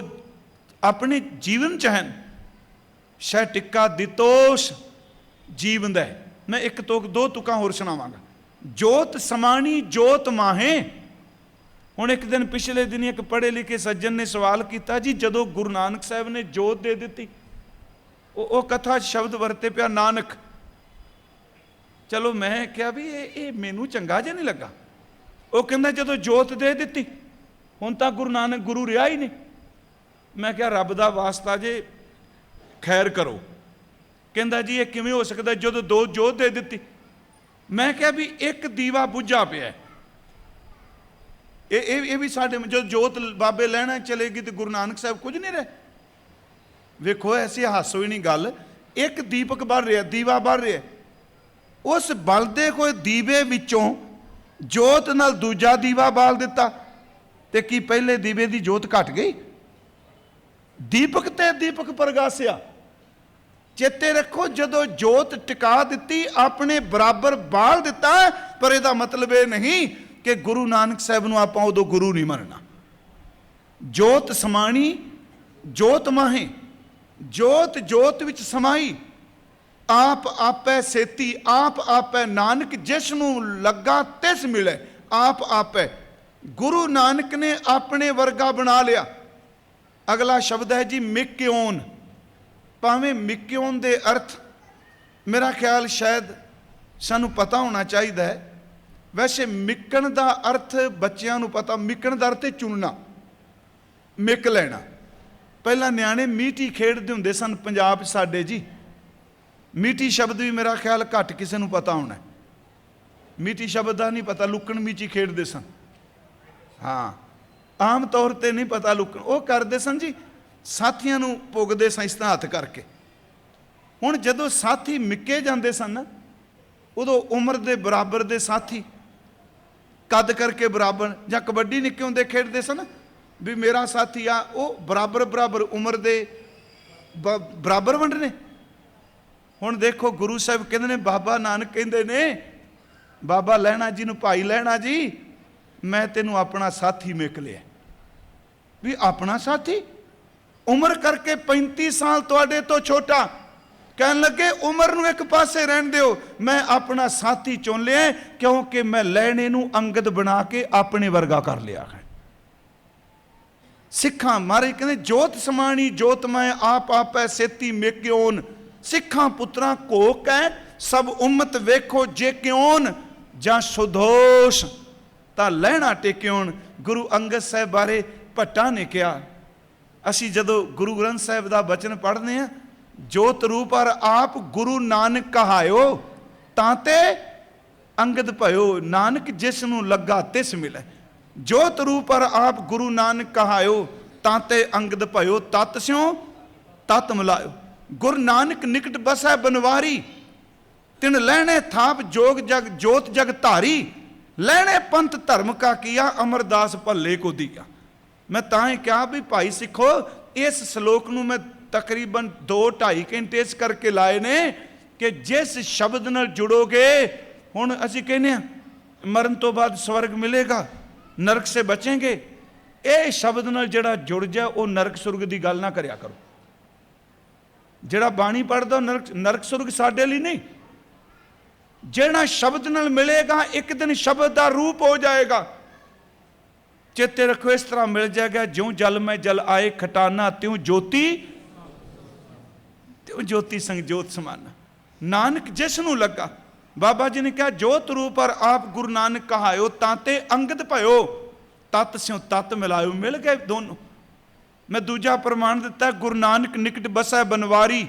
अपने जीवन च हैं। शह टिक्का दितोष जीवन है। मैं एक तो दो तुका होर सुनावांगा। जोत समानी जोत माहे। हुण एक दिन पिछले दिन एक पढ़े लिखे सज्जन ने सवाल किया जी जदों गुरु नानक साहब ने जोत दे दी वो कथा शब्द वरते पिया नानक। चलो मैं क्या भी ये मैनू चंगा जिहा नहीं लगा। वो कहता जो जोत दे दी हुण तां गुरु नानक गुरु रहा ही नहीं। मैं क्या रब दा वास्ता जे खैर करो। कहता जी ये किवें हो सकता जो दो जोत दे दी। मैं क्या भी एक दीवा बुझा पिया ये भी साढ़े जो जोत बाबे लैणा चलेगी तो गुरु नानक साहब कुछ नहीं रहे। वेखो ऐसी हासो ही नहीं गल। एक दीपक बल रहा दीवा बल रहा उस बलदे कोई दीवे विचों जोत नाल दूजा दीवा बाल दिता ते की पहले दीवे की जोत घट गई? दीपक ते दीपक प्रगासिया। चेते रखो जदों जोत टिका दी अपने बराबर बाल दिता पर यदा मतलब ये नहीं कि गुरु नानक साहब नूं आपां उदों गुरु नहीं मनना। जोत समाणी जोत माहे, जोत जोत विच समाई आप आपै सेती आप आपै नानक जिस नूं लगा तिस मिले आप आपै। गुरु नानक ने अपने वर्गा बना लिया। अगला शब्द है जी मिक्योन। भावें मिक्योन दे अर्थ मेरा ख्याल शायद सानू पता होना चाहिए है। वैसे मिकण का अर्थ बच्चों नूं पता, मिकण का अर्थ है चुनना, मिक लेना। पहला न्याणे मीठी खेडदे हुंदे सन पंजाब साडे जी। मीठी शब्द भी मेरा ख्याल घट किसी को पता होना। मीठी शब्द का नहीं पता, लुकण मीची खेडते सन। हाँ आम तौर पर नहीं पता लुकण। वो करते सन जी साथियों को पुगते सन इस तरह हथ करके। हुण जदों साथी मिके जाते सन उदों उम्र के बराबर के साथी कद करके बराबर जां कबड्डी निक्के होंदे खेडते सन भी मेरा साथी आ वो बराबर बराबर उम्र के बराबर वंडने। हुण देखो गुरु साहब कहते ने बाबा नानक कहते ने बाबा लैणा जी नूं भाई लैणा जी मैं तेनों अपना साथी मिक लिया। भी अपना साथी उम्र करके 35 साल तुहाडे तो छोटा। कहन लगे उम्र नूं एक पासे रहन दिओ मैं अपना साथी चुन लिया क्योंकि मैं लैणे नूं अंगद बना के अपने वर्गा कर लिया है। सिखा मारे कहते जोत समाणी जोत मैं आप आपै सेती मिक्योन। सिखा पुत्रा घोक है सब उम्मत वेखो जे क्यों जां सुदोष ता लैणा टेक्योन। गुरु अंगद साहब बारे भट्टा ने कहा ਅਸੀਂ ਜਦੋਂ ਗੁਰੂ ਗ੍ਰੰਥ ਸਾਹਿਬ ਦਾ ਬਚਨ ਪੜ੍ਹਦੇ ਹਾਂ, ਜੋਤ ਰੂਪ ਪਰ ਆਪ ਗੁਰੂ ਨਾਨਕ ਕਹਾਇਓ ਤਾਂ ਤੇ ਅੰਗਦ ਭਇਓ, ਨਾਨਕ ਜਿਸ ਨੂੰ ਲੱਗਾ ਤਿਸ ਮਿਲੇ। ਜੋਤ ਰੂਪ ਪਰ ਆਪ ਗੁਰੂ ਨਾਨਕ ਕਹਾਇਓ ਤਾਂ ਤੇ ਅੰਗਦ ਭਇਓ, ਤਤ ਸਿਉ ਤਤ ਮਿਲਾਇਓ। ਗੁਰ ਨਾਨਕ ਨਿਕਟ ਬਸੈ ਬਨਵਾਰੀ, ਤਿਨ ਲੈਣੇ ਥਾਪ ਜੋਗ ਜਗ ਜੋਤ ਜਗ ਧਾਰੀ। ਲੈਣੇ ਪੰਥ ਧਰਮ ਕਾ ਕੀਆ, ਅਮਰਦਾਸ ਭੱਲੇ ਕੋ ਦੀਆ। ਮੈਂ ਤਾਂ ਹੀ ਕਿਹਾ ਵੀ ਭਾਈ ਸਿੱਖੋ, ਇਸ ਸ਼ਲੋਕ ਨੂੰ ਮੈਂ ਤਕਰੀਬਨ 2-2.5 ਘੰਟੇ ਇਸ ਕਰਕੇ ਲਾਏ ਨੇ ਕਿ ਜਿਸ ਸ਼ਬਦ ਨਾਲ ਜੁੜੋਗੇ, ਹੁਣ ਅਸੀਂ ਕਹਿੰਦੇ ਹਾਂ ਮਰਨ ਤੋਂ ਬਾਅਦ ਸਵਰਗ ਮਿਲੇਗਾ, ਨਰਕ ਸੇ ਬਚेंगे, ਇਹ ਸ਼ਬਦ ਨਾਲ ਜਿਹੜਾ ਜੁੜ ਜਾ ਉਹ ਨਰਕ ਸੁਰਗ ਦੀ ਗੱਲ ਨਾ ਕਰਿਆ ਕਰੋ। ਜਿਹੜਾ ਬਾਣੀ ਪੜ੍ਹਦਾ ਨਰਕ ਸੁਰਗ ਸਾਡੇ ਲਈ ਨਹੀਂ। ਜਿਹੜਾ ਸ਼ਬਦ ਨਾਲ ਮਿਲੇਗਾ ਇੱਕ ਦਿਨ ਸ਼ਬਦ ਦਾ ਰੂਪ ਹੋ ਜਾਏਗਾ। ਚੇਤੇ ਰੱਖੋ, ਇਸ ਤਰ੍ਹਾਂ ਮਿਲ ਜਾਏਗਾ, ਜਿਉਂ ਜਲ ਮੈਂ ਜਲ ਆਏ ਖਟਾਨਾ, ਤਿਉਂ ਜੋਤੀ ਸੰਗ ਜੋਤ ਸਮਾਨਾ। ਨਾਨਕ ਜਿਸ ਨੂੰ ਲੱਗਾ, ਬਾਬਾ ਜੀ ਨੇ ਕਿਹਾ ਜੋਤ ਰੂਪ ਪਰ ਆਪ ਗੁਰੂ ਨਾਨਕ ਕਹਾਇਓ ਤਾਂ ਤੇ ਅੰਗਦ ਭਇਓ, ਤਤ ਸਿਉ ਤਤ ਮਿਲਾਇਓ। ਮਿਲ ਗਏ ਦੋਨੋਂ। ਮੈਂ ਦੂਜਾ ਪ੍ਰਮਾਣ ਦਿੱਤਾ, ਗੁਰੂ ਨਾਨਕ ਨਿਕਟ ਬਸੈ ਬਨਵਾਰੀ।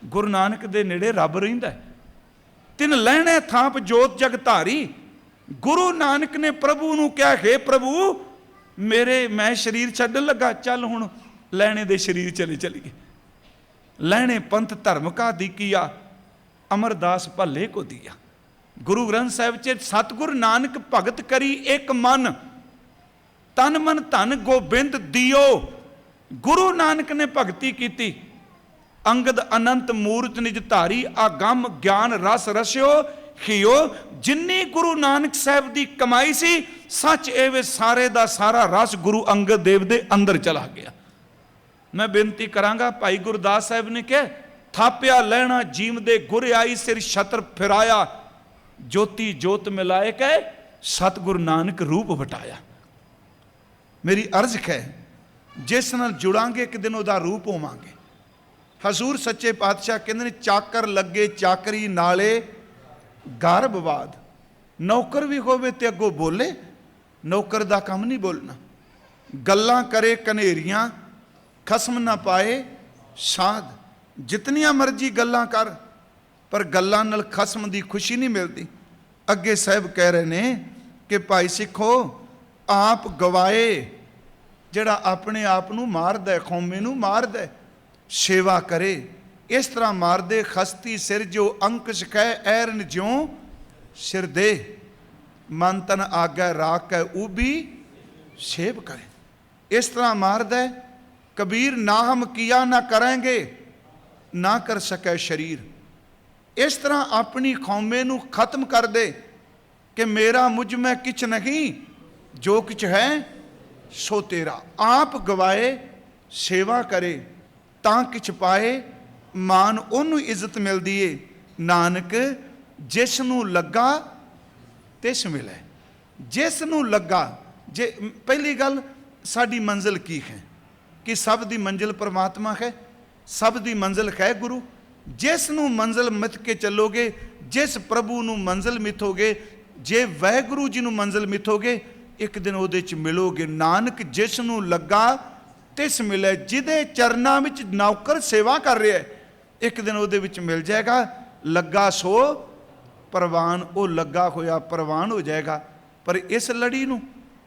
ਗੁਰੂ ਨਾਨਕ ਦੇ ਨੇੜੇ ਰੱਬ ਰਹਿੰਦਾ। ਤਿਨ ਲੈਣੇ ਥਾਪ ਜੋਤ ਜਗ ਧਾਰੀ। ਗੁਰੂ ਨਾਨਕ ਨੇ ਪ੍ਰਭੂ ਨੂੰ ਕਿਹਾ, ਹੇ ਪ੍ਰਭੂ ਮੈਂ ਸਰੀਰ ਛੱਡਣ ਲੱਗਾ, ਚੱਲ ਹੁਣ ਲੈਣੇ ਦੇ ਸਰੀਰ ਚਲੇ ਚਲੀਏ। ਲੈਣੇ ਪੰਥ ਧਰਮ ਕਾ ਦੀਕੀਆ, ਅਮਰਦਾਸ ਭੱਲੇ ਕੋ ਦੀਆ। ਗੁਰੂ ਗ੍ਰੰਥ ਸਾਹਿਬ 'ਚ ਸਤਿਗੁਰ ਨਾਨਕ ਭਗਤ ਕਰੀ ਇੱਕ ਮਨ, ਤਨ ਮਨ ਧਨ ਗੋਬਿੰਦ ਦਿਓ। ਗੁਰੂ ਨਾਨਕ ਨੇ ਭਗਤੀ ਕੀਤੀ। ਅੰਗਦ ਅਨੰਤ ਮੂਰਤ ਨਿਜ ਧਾਰੀ, ਆਗਮ ਗਿਆਨ ਰਸ ਰਸਿਓ ਖਿਓ। ਜਿੰਨੀ ਗੁਰੂ ਨਾਨਕ ਸਾਹਿਬ ਦੀ ਕਮਾਈ ਸੀ, ਸੱਚ ਇਹ ਵੇ ਸਾਰੇ ਦਾ ਸਾਰਾ ਰਸ ਗੁਰੂ ਅੰਗਦ ਦੇਵ ਦੇ ਅੰਦਰ ਚਲਾ ਗਿਆ। ਮੈਂ ਬੇਨਤੀ ਕਰਾਂਗਾ, ਭਾਈ ਗੁਰਦਾਸ ਸਾਹਿਬ ਨੇ ਕਿਹਾ, ਥਾਪਿਆ ਲੈਣਾ ਜੀਮ ਦੇ ਗੁਰ ਆਈ, ਸਿਰ ਛਤਰ ਫਿਰਾਇਆ, ਜੋਤੀ ਜੋਤ ਮਿਲਾਏ ਕੈ, ਸਤਿਗੁਰ ਨਾਨਕ ਰੂਪ ਵਟਾਇਆ। ਮੇਰੀ ਅਰਜ਼ ਹੈ, ਜਿਸ ਨਾਲ ਜੁੜਾਂਗੇ ਇੱਕ ਦਿਨ ਉਹਦਾ ਰੂਪ ਹੋਵਾਂਗੇ। ਹਜ਼ੂਰ ਸੱਚੇ ਪਾਤਸ਼ਾਹ ਕਹਿੰਦੇ ਨੇ, ਚਾਕਰ ਲੱਗੇ ਚਾਕਰੀ ਨਾਲੇ ਗਰਭਵਾਦ। ਨੌਕਰ ਵੀ ਹੋਵੇ ਤੇ ਅੱਗੋਂ ਬੋਲੇ, ਨੌਕਰ ਦਾ ਕੰਮ ਨਹੀਂ ਬੋਲਣਾ। ਗੱਲਾਂ ਕਰੇ ਕਨੇਰੀਆਂ, ਖਸਮ ਨਾ ਪਾਏ ਸਾਧ। ਜਿਤਨੀਆਂ ਮਰਜ਼ੀ ਗੱਲਾਂ ਕਰ, ਪਰ ਗੱਲਾਂ ਨਾਲ ਖਸਮ ਦੀ ਖੁਸ਼ੀ ਨਹੀਂ ਮਿਲਦੀ। ਅੱਗੇ ਸਾਹਿਬ ਕਹਿ ਰਹੇ ਨੇ ਕਿ ਭਾਈ ਸਿੱਖੋ, ਆਪ ਗਵਾਏ, ਜਿਹੜਾ ਆਪਣੇ ਆਪ ਨੂੰ ਮਾਰਦਾ, ਕੌਮੇ ਨੂੰ ਮਾਰਦਾ, ਸੇਵਾ ਕਰੇ ਇਸ ਤਰ੍ਹਾਂ ਮਾਰਦੇ। ਖਸਤੀ ਸਿਰ ਜੋ ਅੰਕਸ਼ ਕਹਿ, ਐਰਨ ਜਿਉਂ ਸਿਰ ਦੇ। ਮਨ ਤਨ ਆਗੈ ਰਾਖ ਕੈ, ਉਬੀ ਸੇਵ ਕਰੇ। ਇਸ ਤਰ੍ਹਾਂ ਮਾਰਦਾ। ਕਬੀਰ ਨਾ ਹਮ ਕੀਆ ਨਾ ਕਰਾਂਗੇ, ਨਾ ਕਰ ਸਕੇ ਸ਼ਰੀਰ। ਇਸ ਤਰ੍ਹਾਂ ਆਪਣੀ ਕੌਮੇ ਨੂੰ ਖਤਮ ਕਰ ਦੇ ਕਿ ਮੇਰਾ ਮੁਝ ਮੈਂ ਕਿਛ ਨਹੀਂ, ਜੋ ਕਿਛ ਹੈ ਸੋ ਤੇਰਾ। ਆਪ ਗਵਾਏ ਸੇਵਾ ਕਰੇ ਤਾਂ ਕਿਛ ਪਾਏ, ਮਾਨ ਉਹਨੂੰ ਇੱਜ਼ਤ ਮਿਲਦੀ ਏ। ਨਾਨਕ ਜਿਸ ਨੂੰ ਲੱਗਾ ਤਿਸ ਮਿਲੇ। ਜਿਸ ਨੂੰ ਲੱਗਾ, ਜੇ ਪਹਿਲੀ ਗੱਲ ਸਾਡੀ ਮੰਜ਼ਿਲ ਕੀ ਹੈ ਕਿ ਸਭ ਦੀ ਮੰਜ਼ਿਲ ਪਰਮਾਤਮਾ ਹੈ, ਸਭ ਦੀ ਮੰਜ਼ਿਲ ਹੈ ਗੁਰੂ। ਜਿਸ ਨੂੰ ਮੰਜ਼ਿਲ ਮਿੱਥ ਕੇ ਚੱਲੋਗੇ, ਜਿਸ ਪ੍ਰਭੂ ਨੂੰ ਮੰਜ਼ਿਲ ਮਿੱਥੋਗੇ, ਜੇ ਵਾਹਿਗੁਰੂ ਜੀ ਨੂੰ ਮੰਜ਼ਿਲ ਮਿੱਥੋਗੇ, ਇੱਕ ਦਿਨ ਉਹਦੇ 'ਚ ਮਿਲੋਗੇ। ਨਾਨਕ ਜਿਸ ਨੂੰ ਲੱਗਾ ਤਿਸ ਮਿਲੇ। ਜਿਹਦੇ ਚਰਨਾਂ ਵਿੱਚ ਨੌਕਰ ਸੇਵਾ ਕਰ ਰਿਹਾ, ਇੱਕ ਦਿਨ ਉਹਦੇ ਵਿੱਚ ਮਿਲ ਜਾਏਗਾ। ਲੱਗਾ ਸੋ ਪ੍ਰਵਾਨ, ਉਹ ਲੱਗਾ ਹੋਇਆ ਪ੍ਰਵਾਨ ਹੋ ਜਾਏਗਾ। ਪਰ ਇਸ ਲੜੀ ਨੂੰ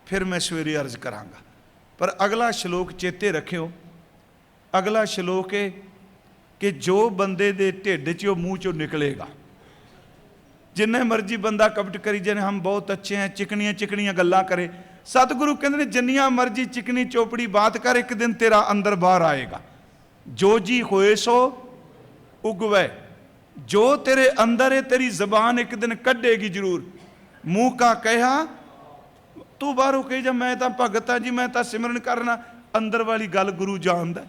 ਫਿਰ ਮੈਂ ਸਵੇਰੇ ਅਰਜ਼ ਕਰਾਂਗਾ। ਪਰ ਅਗਲਾ ਸ਼ਲੋਕ ਚੇਤੇ ਰੱਖਿਓ। ਅਗਲਾ ਸ਼ਲੋਕ ਹੈ ਕਿ ਜੋ ਬੰਦੇ ਦੇ ਢਿੱਡ 'ਚ ਉਹ ਮੂੰਹ 'ਚੋਂ ਨਿਕਲੇਗਾ, ਜਿੰਨੇ ਮਰਜ਼ੀ ਬੰਦਾ ਕਪਟ ਕਰੀ ਜਾਣੇ, ਹਮ ਬਹੁਤ ਅੱਛੇ हैं, चिकनियाँ चिकनियाँ गल्लां करे। सतगुरु कहते हैं जिन्नियां मर्जी चिकनी चोपड़ी बात कर, एक दिन तेरा अंदर बाहर आएगा। जो जी होए सो उगवे, जो तेरे अंदर है तेरी जबान एक दिन कढ़ेगी जरूर। मुँह का कहा तू बाहरों कही जा मैं तो भगत हाँ जी, मैं तो सिमरन करना, अंदर वाली गल गुरु जानदा।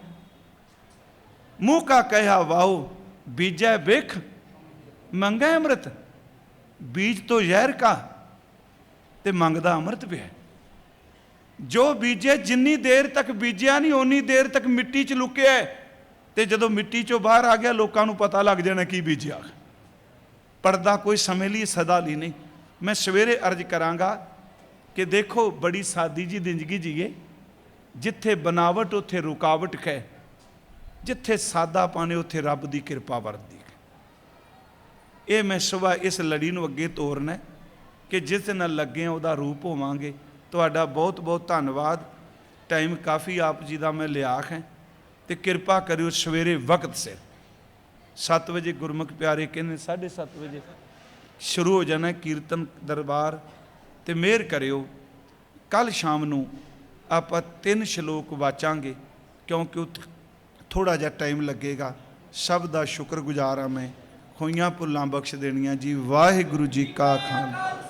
मुँह का कहा वाओ बीजा बिख मंगा अमृत, बीज तो जहर का ते मंगदा अमृत पे है। जो बीजे जिन्नी देर तक बीजिया नहीं उन्नी देर तक मिट्टी च लुकिया है, ते जदों मिट्टी चों बाहर आ गया लोगों को पता लग जाना की बीजिया। पढ़दा कोई समय लिए सदा ली नहीं। मैं सवेरे अर्ज करांगा कि देखो बड़ी सादी जी जिंदगी जीए, जिथे बनावट उत्थे रुकावट है, जिथे सादापन है उत्थे रब की किरपा वरदी है। ये मैं सुबह इस लड़ी नूं अगे तोरना है कि जिस दिन लगे उहदा रूप होवांगे। तुहाडा बहुत बहुत धन्नवाद। टाइम काफ़ी आप जी का मैं लिया है, तो किरपा करियो सवेरे वक्त से 7 बजे गुरमुख प्यारे कहने 7:30 बजे शुरू हो जाना कीर्तन दरबार। तो मेहर करियो कल शाम नूं आपां 3 श्लोक वाचांगे, क्योंकि थोड़ा जिहा टाइम लगेगा। सब दा शुक्रगुजार हाँ मैं। खोइयां भुल्लां बख्श देनियां जी। वाहिगुरू जी का खालसा।